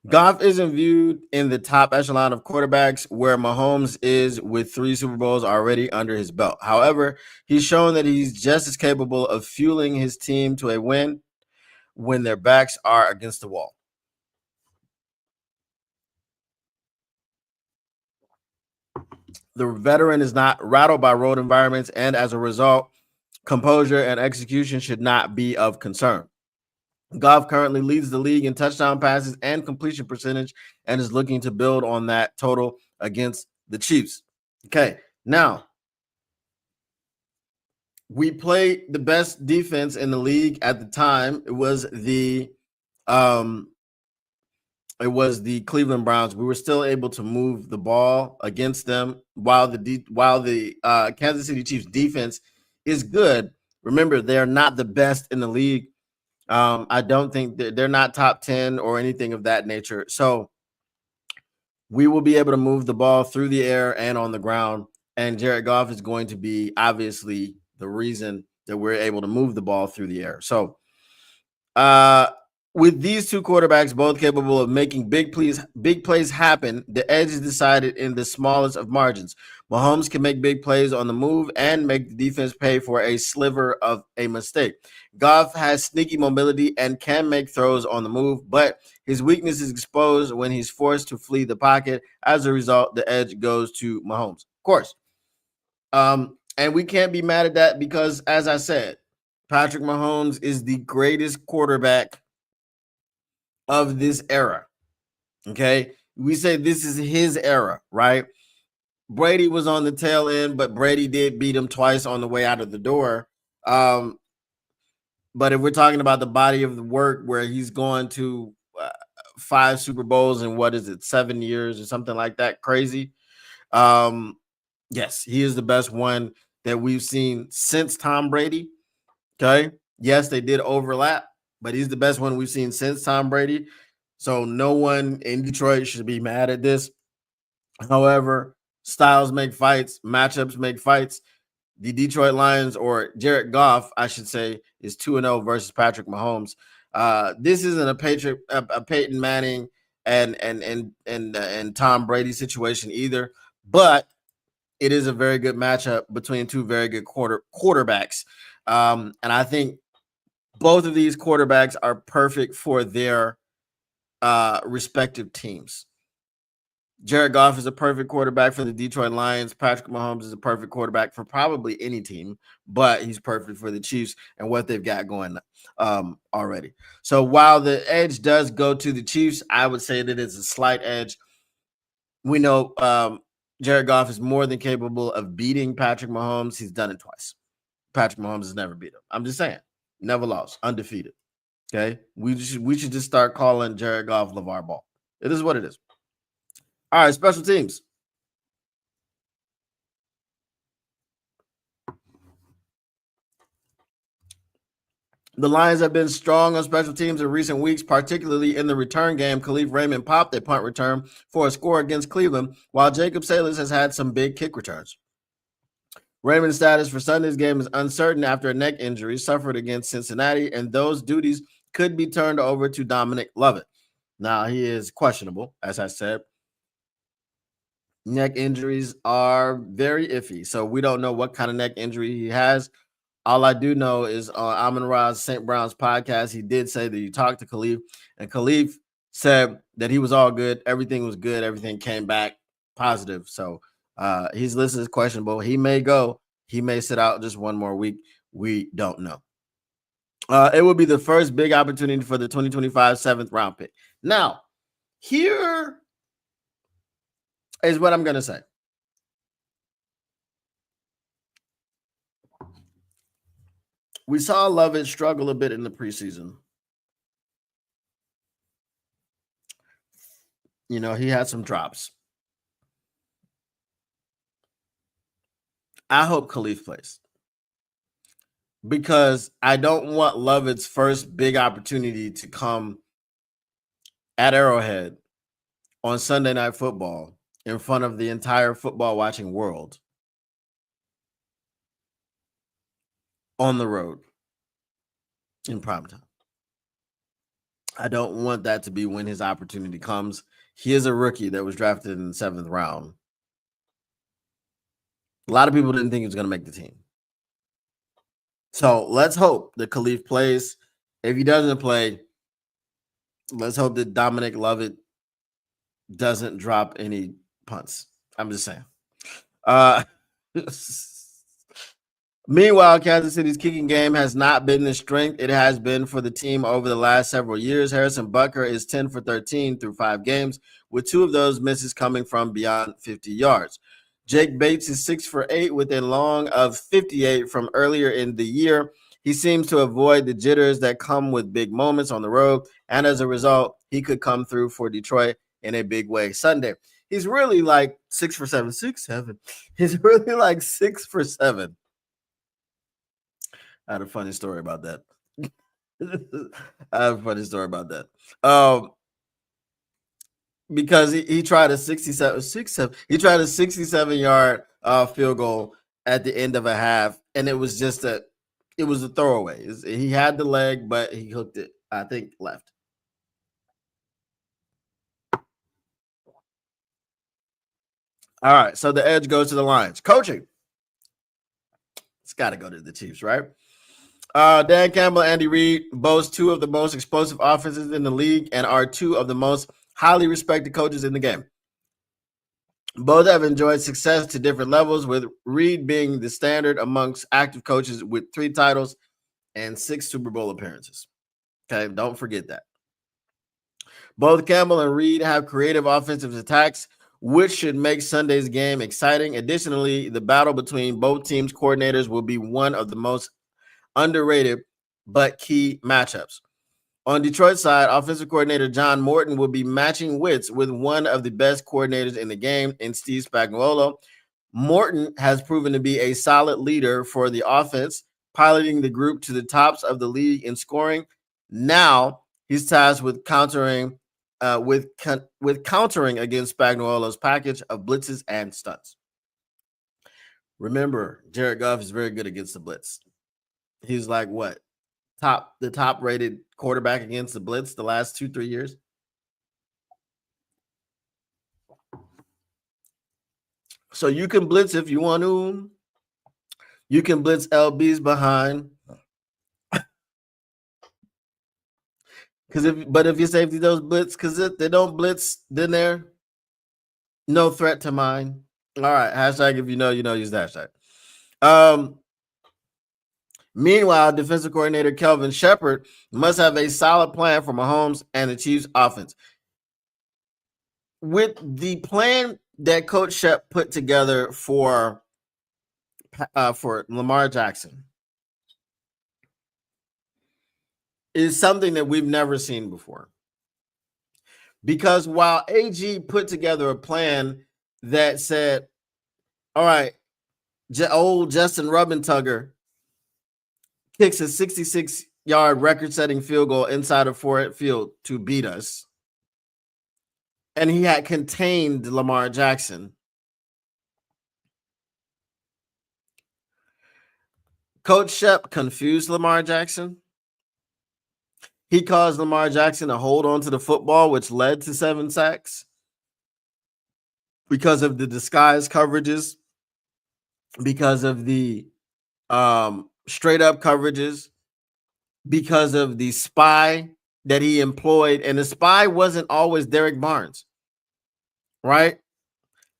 Speaker 1: Goff isn't viewed in the top echelon of quarterbacks where Mahomes is with 3 Super Bowls already under his belt. However, he's shown that he's just as capable of fueling his team to a win when their backs are against the wall. The veteran is not rattled by road environments, and as a result, composure and execution should not be of concern. Goff currently leads the league in touchdown passes and completion percentage and is looking to build on that total against the Chiefs. Okay, now we played the best defense in the league at the time. It was the Cleveland Browns. We were still able to move the ball against them while the Kansas City Chiefs defense is good. Remember, they're not the best in the league. I don't think they're not top 10 or anything of that nature. So we will be able to move the ball through the air and on the ground. And Jared Goff is going to be obviously the reason that we're able to move the ball through the air. So with these two quarterbacks both capable of making big plays happen, the edge is decided in the smallest of margins. Mahomes can make big plays on the move and make the defense pay for a sliver of a mistake. Goff has sneaky mobility and can make throws on the move, but his weakness is exposed when he's forced to flee the pocket. As a result, the edge goes to Mahomes. Of course. And we can't be mad at that because, as I said, Patrick Mahomes is the greatest quarterback of this era. Okay. We say this is his era, right? Brady was on the tail end, but Brady did beat him twice on the way out of the door. But if we're talking about the body of the work where he's going to 5 Super Bowls in 7 years or something like that, crazy. Yes, he is the best one that we've seen since Tom Brady. Okay. Yes, they did overlap, but he's the best one we've seen since Tom Brady. So no one in Detroit should be mad at this. However, styles make fights, matchups make fights. The Detroit Lions, or Jared Goff, I should say, is 2-0 versus Patrick Mahomes. This isn't a Peyton Manning and Tom Brady situation either, but it is a very good matchup between two very good quarterbacks. And I think both of these quarterbacks are perfect for their respective teams. Jared Goff is a perfect quarterback for the Detroit Lions. Patrick Mahomes is a perfect quarterback for probably any team, but he's perfect for the Chiefs and what they've got going already. So while the edge does go to the Chiefs, I would say that it's a slight edge. We know Jared Goff is more than capable of beating Patrick Mahomes. He's done it twice. Patrick Mahomes has never beat him. I'm just saying, never lost, undefeated. Okay, we should just start calling Jared Goff LeVar Ball. It is what it is. All right, special teams. The Lions have been strong on special teams in recent weeks, particularly in the return game. Khalif Raymond popped a punt return for a score against Cleveland, while Jacob Salas has had some big kick returns. Raymond's status for Sunday's game is uncertain after a neck injury suffered against Cincinnati, and those duties could be turned over to Dominic Lovett. Now, he is questionable, as I said. Neck injuries are very iffy, so we don't know what kind of neck injury he has. All I do know is on Amon Ra's St. Brown's podcast, he did say that he talked to Khalif, and Khalif said that he was all good. Everything was good. Everything came back positive. So he's listed as questionable. He may go. He may sit out just one more week. We don't know. It will be the first big opportunity for the 2025 7th round pick. Now, here is what I'm going to say. We saw Lovett struggle a bit in the preseason. You know, he had some drops. I hope Khalif plays because I don't want Lovett's first big opportunity to come at Arrowhead on Sunday Night Football in front of the entire football watching world on the road in primetime. I don't want that to be when his opportunity comes. He is a rookie that was drafted in the 7th round. A lot of people didn't think he was going to make the team. So let's hope that Khalif plays. If he doesn't play, let's hope that Dominic Lovett doesn't drop any punts. I'm just saying. Meanwhile, Kansas City's kicking game has not been the strength it has been for the team over the last several years. Harrison Butker is 10 for 13 through 5 games, with 2 of those misses coming from beyond 50 yards. Jake Bates is 6 for 8 with a long of 58 from earlier in the year. He seems to avoid the jitters that come with big moments on the road, and as a result, he could come through for Detroit in a big way Sunday. He's really like 6 for 7, 6, 7. He's really like 6 for 7. I had a funny story about that. Because he tried a 67-yard field goal at the end of a half, and it was a throwaway. He had the leg, but he hooked it, I think, left. All right, so the edge goes to the Lions. Coaching. It's got to go to the Chiefs, right? Dan Campbell, Andy Reid boast 2 of the most explosive offenses in the league and are 2 of the most highly respected coaches in the game. Both have enjoyed success to different levels, with Reid being the standard amongst active coaches with 3 titles and 6 Super Bowl appearances. Okay, don't forget that. Both Campbell and Reid have creative offensive attacks, which should make Sunday's game exciting. Additionally, the battle between both teams' coordinators will be one of the most underrated but key matchups. On Detroit's side, offensive coordinator John Morton will be matching wits with one of the best coordinators in the game in Steve Spagnuolo. Morton has proven to be a solid leader for the offense, piloting the group to the tops of the league in scoring. Now he's tasked with countering against Spagnuolo's package of blitzes and stunts. Remember, Jared Goff is very good against the blitz. He's like what? The top rated quarterback against the blitz the last 2-3 years. So you can blitz if you want to. You can blitz LBs behind. But if your safety does blitz, because if they don't blitz, then they're no threat to mine. All right, hashtag if you know, use the hashtag. Meanwhile, defensive coordinator Kelvin Shepard must have a solid plan for Mahomes and the Chiefs offense. With the plan that Coach Shep put together for Lamar Jackson is something that we've never seen before. Because while AG put together a plan that said, all right, old Justin Rubentugger kicks a 66-yard record-setting field goal inside of Ford Field to beat us, and he had contained Lamar Jackson. Coach Shep confused Lamar Jackson. He caused Lamar Jackson to hold on to the football, which led to 7 sacks because of the disguised coverages, because of the straight up coverages, because of the spy that he employed. And the spy wasn't always Derek Barnes, right?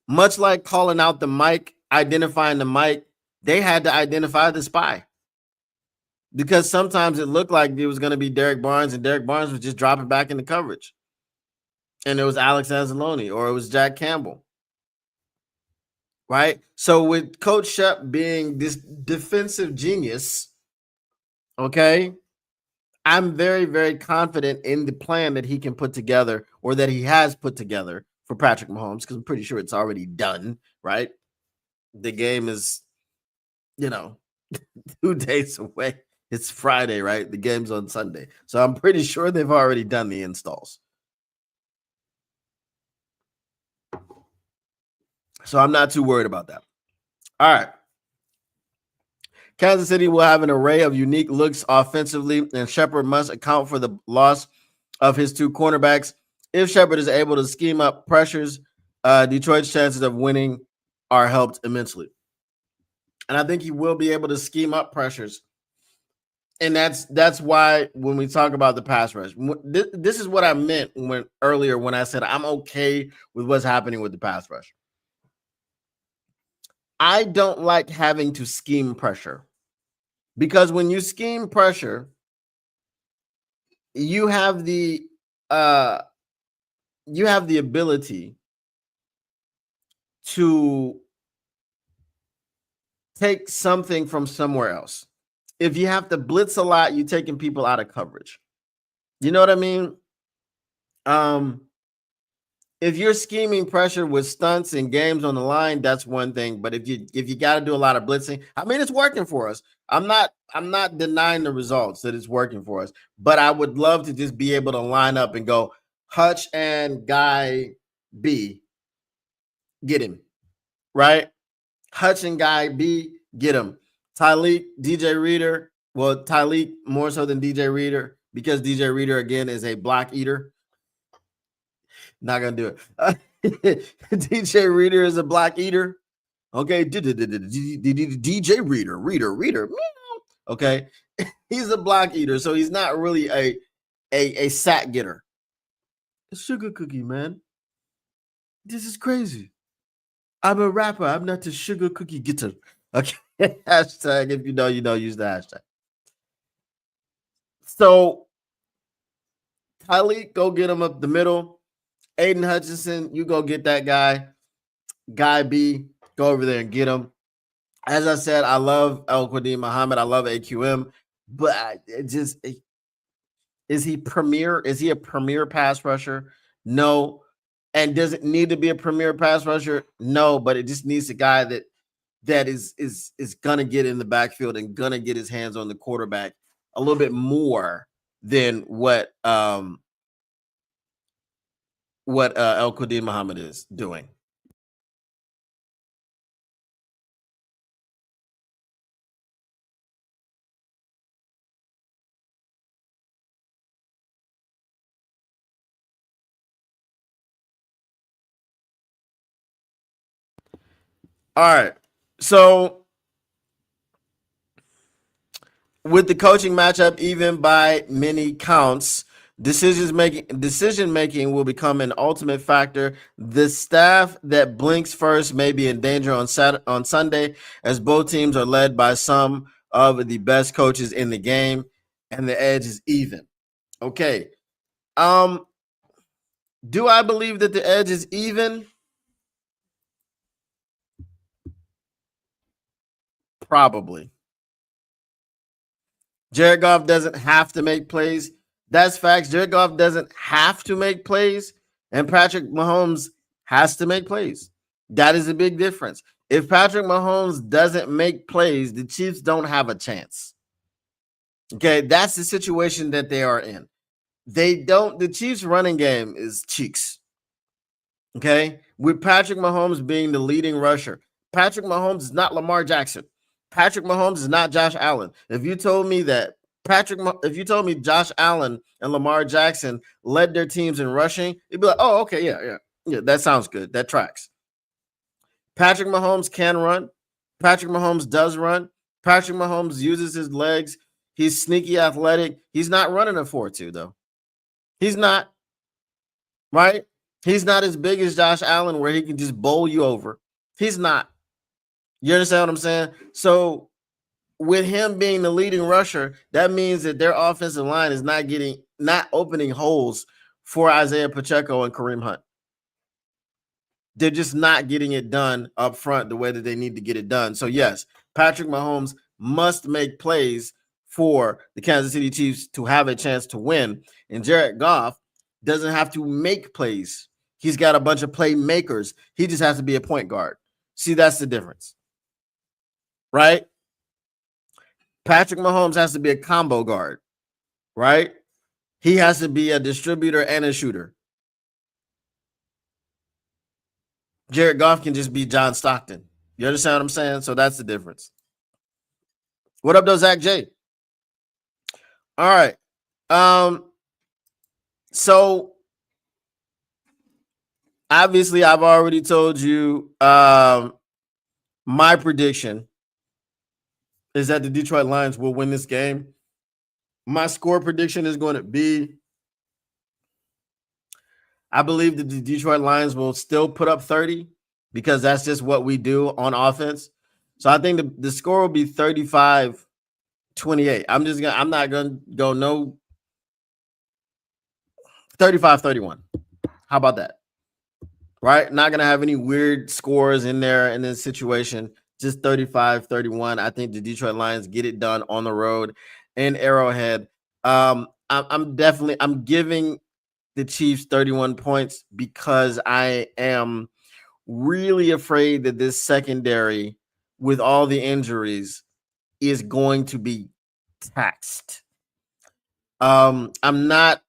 Speaker 1: Much like calling out the mic, identifying the mic, they had to identify the spy, because sometimes it looked like it was going to be Derek Barnes, and Derek Barnes was just dropping back into coverage. And it was Alex Anzalone, or it was Jack Campbell. Right? So with Coach Shep being this defensive genius, okay, I'm very, very confident in the plan that he can put together, or that he has put together for Patrick Mahomes, because I'm pretty sure it's already done, right? The game is, 2 days away. It's Friday, right? The game's on Sunday. So I'm pretty sure they've already done the installs. So I'm not too worried about that. All right. Kansas City will have an array of unique looks offensively, and Shepard must account for the loss of his 2 cornerbacks. If Shepard is able to scheme up pressures, Detroit's chances of winning are helped immensely. And I think he will be able to scheme up pressures. And that's why when we talk about the pass rush, this is what I meant earlier when I said I'm okay with what's happening with the pass rush. I don't like having to scheme pressure, because when you scheme pressure, you have the ability to take something from somewhere else. If you have to blitz a lot, you're taking people out of coverage. You know what I mean? If you're scheming pressure with stunts and games on the line, that's one thing. But if you got to do a lot of blitzing, I mean, it's working for us. I'm not denying the results that it's working for us, but I would love to just be able to line up and go Hutch and guy B, get him, right? Hutch and guy B, get him. Tyleek, DJ Reader. Well, Tyleek more so than DJ Reader, because DJ Reader again is a block eater. Not gonna do it. DJ Reader is a block eater. Okay, DJ Reader. Okay, he's a block eater, so he's not really a sack getter. A sugar cookie, man. This is crazy. I'm a rapper. I'm not a sugar cookie getter. Okay, hashtag. If you know, use the hashtag. So Tyleek, go get him up the middle. Aiden Hutchinson, you go get that guy. Guy B, go over there and get him. As I said, I love El Qadim Muhammad. I love AQM, but is he premier? Is he a premier pass rusher? No. And does it need to be a premier pass rusher? No, but it just needs a guy that is gonna get in the backfield and gonna get his hands on the quarterback a little bit more than what El Qadim Muhammad is doing. All right. So with the coaching matchup, even by many counts, decision making will become an ultimate factor. The staff that blinks first may be in danger on Sunday, as both teams are led by some of the best coaches in the game, and the edge is even. Okay. Do I believe that the edge is even? Probably. Jared Goff doesn't have to make plays. That's facts. Jared Goff doesn't have to make plays, and Patrick Mahomes has to make plays. That is a big difference. If Patrick Mahomes doesn't make plays, the Chiefs don't have a chance. Okay, that's the situation that they are in. The Chiefs running game is cheeks. Okay, with Patrick Mahomes being the leading rusher. Patrick Mahomes is not Lamar Jackson. Patrick Mahomes is not Josh Allen. If you told me Josh Allen and Lamar Jackson led their teams in rushing, you'd be like, oh, okay, yeah, that sounds good. That tracks. Patrick Mahomes can run. Patrick Mahomes does run. Patrick Mahomes uses his legs. He's sneaky athletic. He's not running a 4.2, though. He's not. Right? He's not as big as Josh Allen where he can just bowl you over. He's not. You understand what I'm saying? So with him being the leading rusher, that means that their offensive line is not opening holes for Isaiah Pacheco and Kareem Hunt. They're just not getting it done up front the way that they need to get it done. So yes, Patrick Mahomes must make plays for the Kansas City Chiefs to have a chance to win. And Jared Goff doesn't have to make plays. He's got a bunch of playmakers. He just has to be a point guard. See, that's the difference, right? Patrick Mahomes has to be a combo guard, right? He has to be a distributor and a shooter. Jared Goff can just be John Stockton. You understand what I'm saying? So that's the difference. What up, though, Zach J? All right. So obviously, I've already told you my prediction is that the Detroit Lions will win this game. My score prediction is going to be, I believe that the Detroit Lions will still put up 30 because that's just what we do on offense. So I think the score will be 35-28. I'm not gonna go no 35-31. How about that? Right? Not gonna have any weird scores in there in this situation. Just 35-31. I think the Detroit Lions get it done on the road in Arrowhead. I'm giving the Chiefs 31 points because I am really afraid that this secondary, with all the injuries, is going to be taxed. I'm not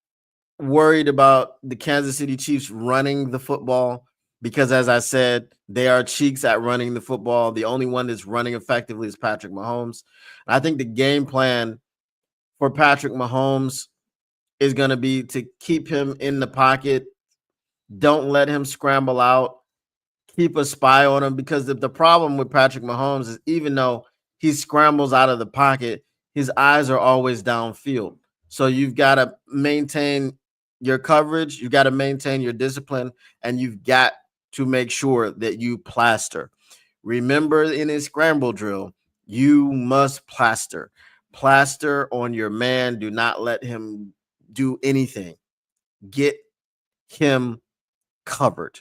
Speaker 1: worried about the Kansas City Chiefs running the football because, as I said, they are cheeks at running the football. The only one that's running effectively is Patrick Mahomes. I think the game plan for Patrick Mahomes is going to be to keep him in the pocket. Don't let him scramble out. Keep a spy on him, because the problem with Patrick Mahomes is, even though he scrambles out of the pocket, his eyes are always downfield. So you've got to maintain your coverage, you've got to maintain your discipline, and you've got to make sure that you plaster. Remember, in his scramble drill, you must plaster. Plaster on your man. Do not let him do anything. Get him covered.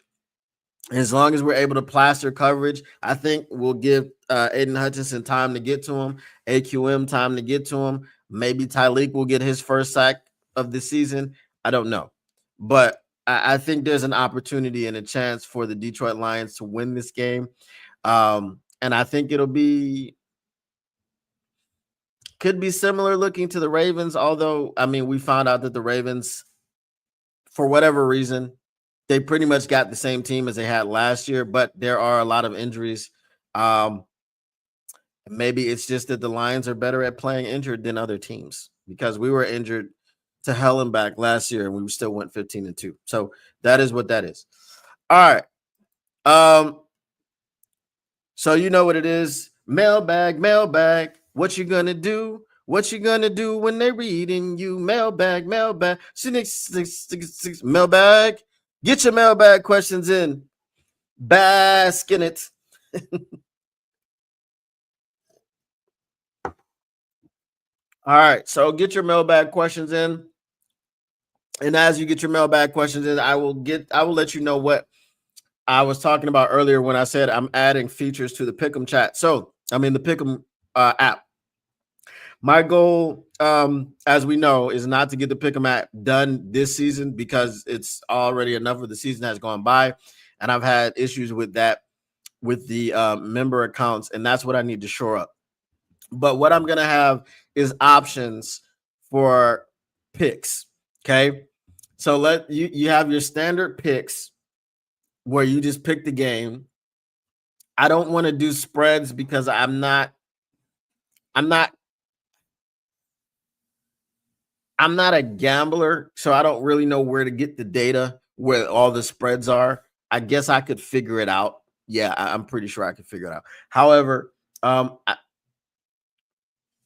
Speaker 1: As long as we're able to plaster coverage, I think we'll give Aiden Hutchinson time to get to him, AQM time to get to him. Maybe Tyleek will get his first sack of the season. I don't know. But I think there's an opportunity and a chance for the Detroit Lions to win this game. And I think could be similar looking to the Ravens, although, I mean, we found out that the Ravens, for whatever reason, they pretty much got the same team as they had last year, but there are a lot of injuries. Maybe it's just that the Lions are better at playing injured than other teams, because we were injured to hell and back last year and we still went 15-2. So that is what that is. All right. So you know what it is. Mailbag. What you gonna do? What you gonna do when they're reading you? Mailbag. Mailbag. Get your mailbag questions in. Bask in it. All right. So get your mailbag questions in. And as you get your mailbag questions in, I will let you know what I was talking about earlier when I said I'm adding features to the Pick'em chat. So, I mean, the Pick'em app. My goal, as we know, is not to get the Pick'em app done this season, because it's already enough of the season has gone by. And I've had issues with that, with the member accounts. And that's what I need to shore up. But what I'm going to have is options for picks. Okay. So you have your standard picks where you just pick the game. I don't want to do spreads because I'm not a gambler, so I don't really know where to get the data where all the spreads are. I guess I could figure it out. Yeah, I'm pretty sure I could figure it out. However,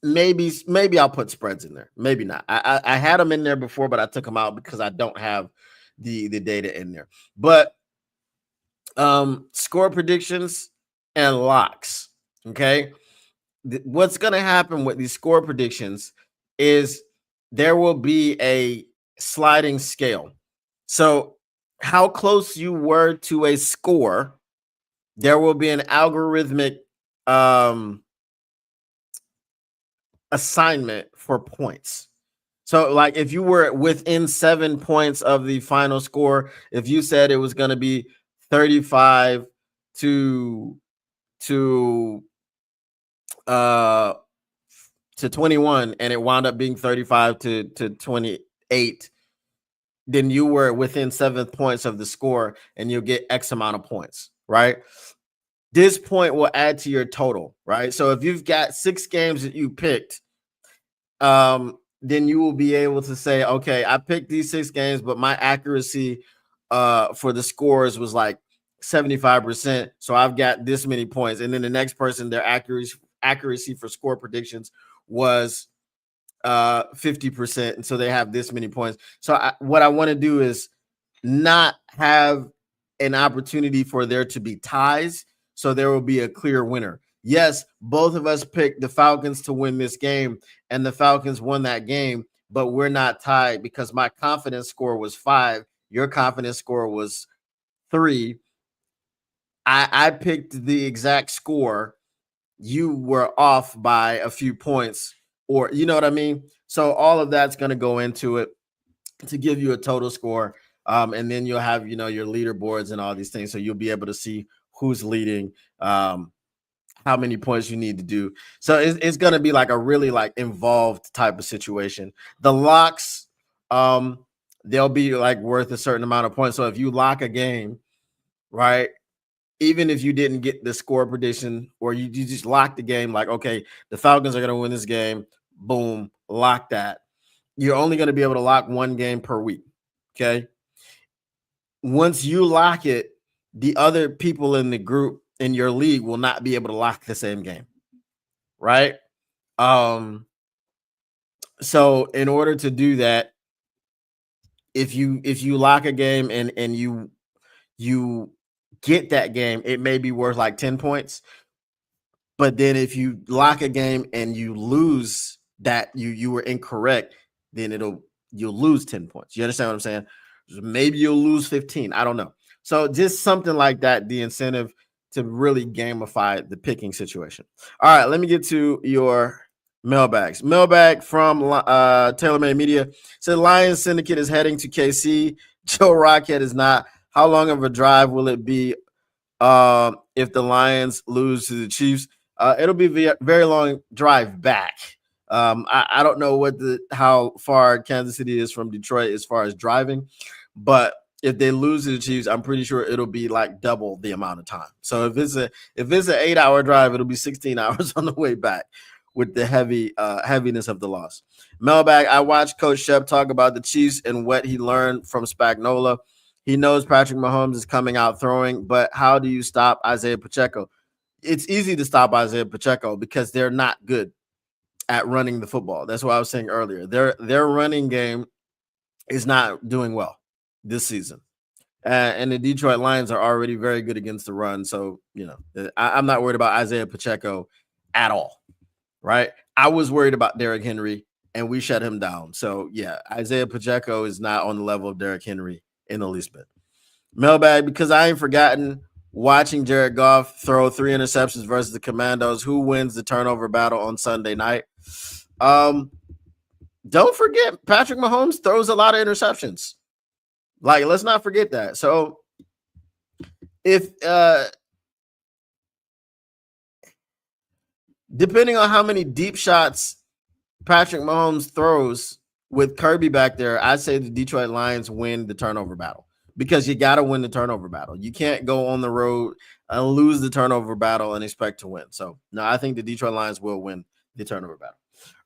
Speaker 1: maybe I'll put spreads in there. Maybe not. I had them in there before, but I took them out because I don't have the data in there. But score predictions and locks. Okay. What's going to happen with these score predictions is there will be a sliding scale. So, how close you were to a score, there will be an algorithmic assignment for points. So, like if you were within 7 points of the final score, if you said it was going to be 35 to to uh to 21 and it wound up being 35 to 28, then you were within 7 points of the score and you'll get X amount of points, right? This point will add to your total, right? So if you've got 6 games that you picked, then you will be able to say, okay, I picked these 6 games, but my accuracy for the scores was like 75%. So I've got this many points. And then the next person, their accuracy for score predictions was 50%. And so they have this many points. So what I want to do is not have an opportunity for there to be ties. So there will be a clear winner. Yes, both of us picked the Falcons to win this game, and the Falcons won that game, but we're not tied because my confidence score was 5. Your confidence score was 3. I picked the exact score. You were off by a few points, or you know what I mean? So all of that's going to go into it to give you a total score. And then you'll have, your leaderboards and all these things. So you'll be able to see who's leading, how many points you need to do. So it's going to be like a really like involved type of situation. The locks, they'll be like worth a certain amount of points. So if you lock a game, right, even if you didn't get the score prediction or you just lock the game, like, okay, the Falcons are going to win this game, boom, lock that. You're only going to be able to lock one game per week. Okay. Once you lock it, the other people in the group in your league will not be able to lock the same game. Right. So in order to do that, if you lock a game and you get that game, it may be worth like 10 points. But then if you lock a game and you lose that, you were incorrect, then you'll lose 10 points. You understand what I'm saying? Maybe you'll lose 15. I don't know. So just something like that, the incentive to really gamify the picking situation. All right, let me get to your mailbags. Mailbag from TaylorMade Media said Lions Syndicate is heading to KC. Joe Rockhead is not. How long of a drive will it be if the Lions lose to the Chiefs? It'll be a very long drive back. I don't know how far Kansas City is from Detroit as far as driving, but if they lose to the Chiefs, I'm pretty sure it'll be like double the amount of time. So if it's an 8-hour drive, it'll be 16 hours on the way back with the heaviness of the loss. Mailbag, I watched Coach Shep talk about the Chiefs and what he learned from Spagnuolo. He knows Patrick Mahomes is coming out throwing, but how do you stop Isaiah Pacheco? It's easy to stop Isaiah Pacheco because they're not good at running the football. That's what I was saying earlier. Their running game is not doing well this season. And the Detroit Lions are already very good against the run. So, I'm not worried about Isaiah Pacheco at all, right? I was worried about Derrick Henry, and we shut him down. So, yeah, Isaiah Pacheco is not on the level of Derrick Henry in the least bit. Mailbag, because I ain't forgotten watching Jared Goff throw 3 interceptions versus the Commandos. Who wins the turnover battle on Sunday night? Don't forget, Patrick Mahomes throws a lot of interceptions. Like, let's not forget that. So, if depending on how many deep shots Patrick Mahomes throws with Kirby back there, I say the Detroit Lions win the turnover battle because you got to win the turnover battle. You can't go on the road and lose the turnover battle and expect to win. So, no, I think the Detroit Lions will win the turnover battle.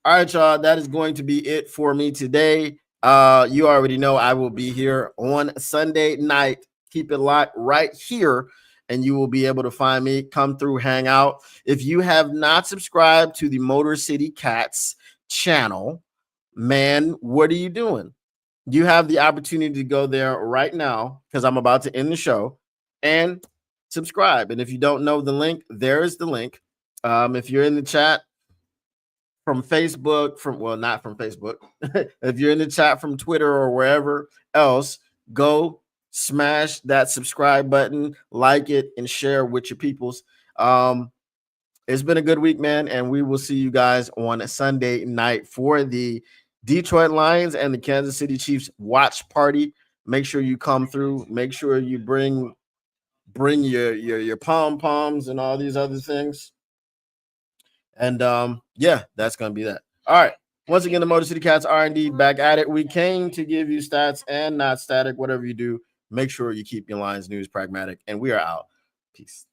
Speaker 1: All right, y'all, that is going to be it for me today. You already know I will be here on Sunday night. Keep it locked right here, and you will be able to find me. Come through, hang out. If you have not subscribed to the Motor City Cats channel, man, what are you doing? You have the opportunity to go there right now because I'm about to end the show and subscribe. And if you don't know the link, there is the link. If you're in the chat from Facebook, not from Facebook, if you're in the chat from Twitter or wherever else, go smash that subscribe button, like it, and share with your peoples. It's been a good week, man, and we will see you guys on a Sunday night for the Detroit Lions and the Kansas City Chiefs watch party. Make sure you come through. Make sure you bring your pom-poms and all these other things. And yeah, that's gonna be that. All right. Once again, the Motor City Cats are indeed back at it. We came to give you stats and not static. Whatever you do, make sure you keep your Lions news pragmatic. And we are out. Peace.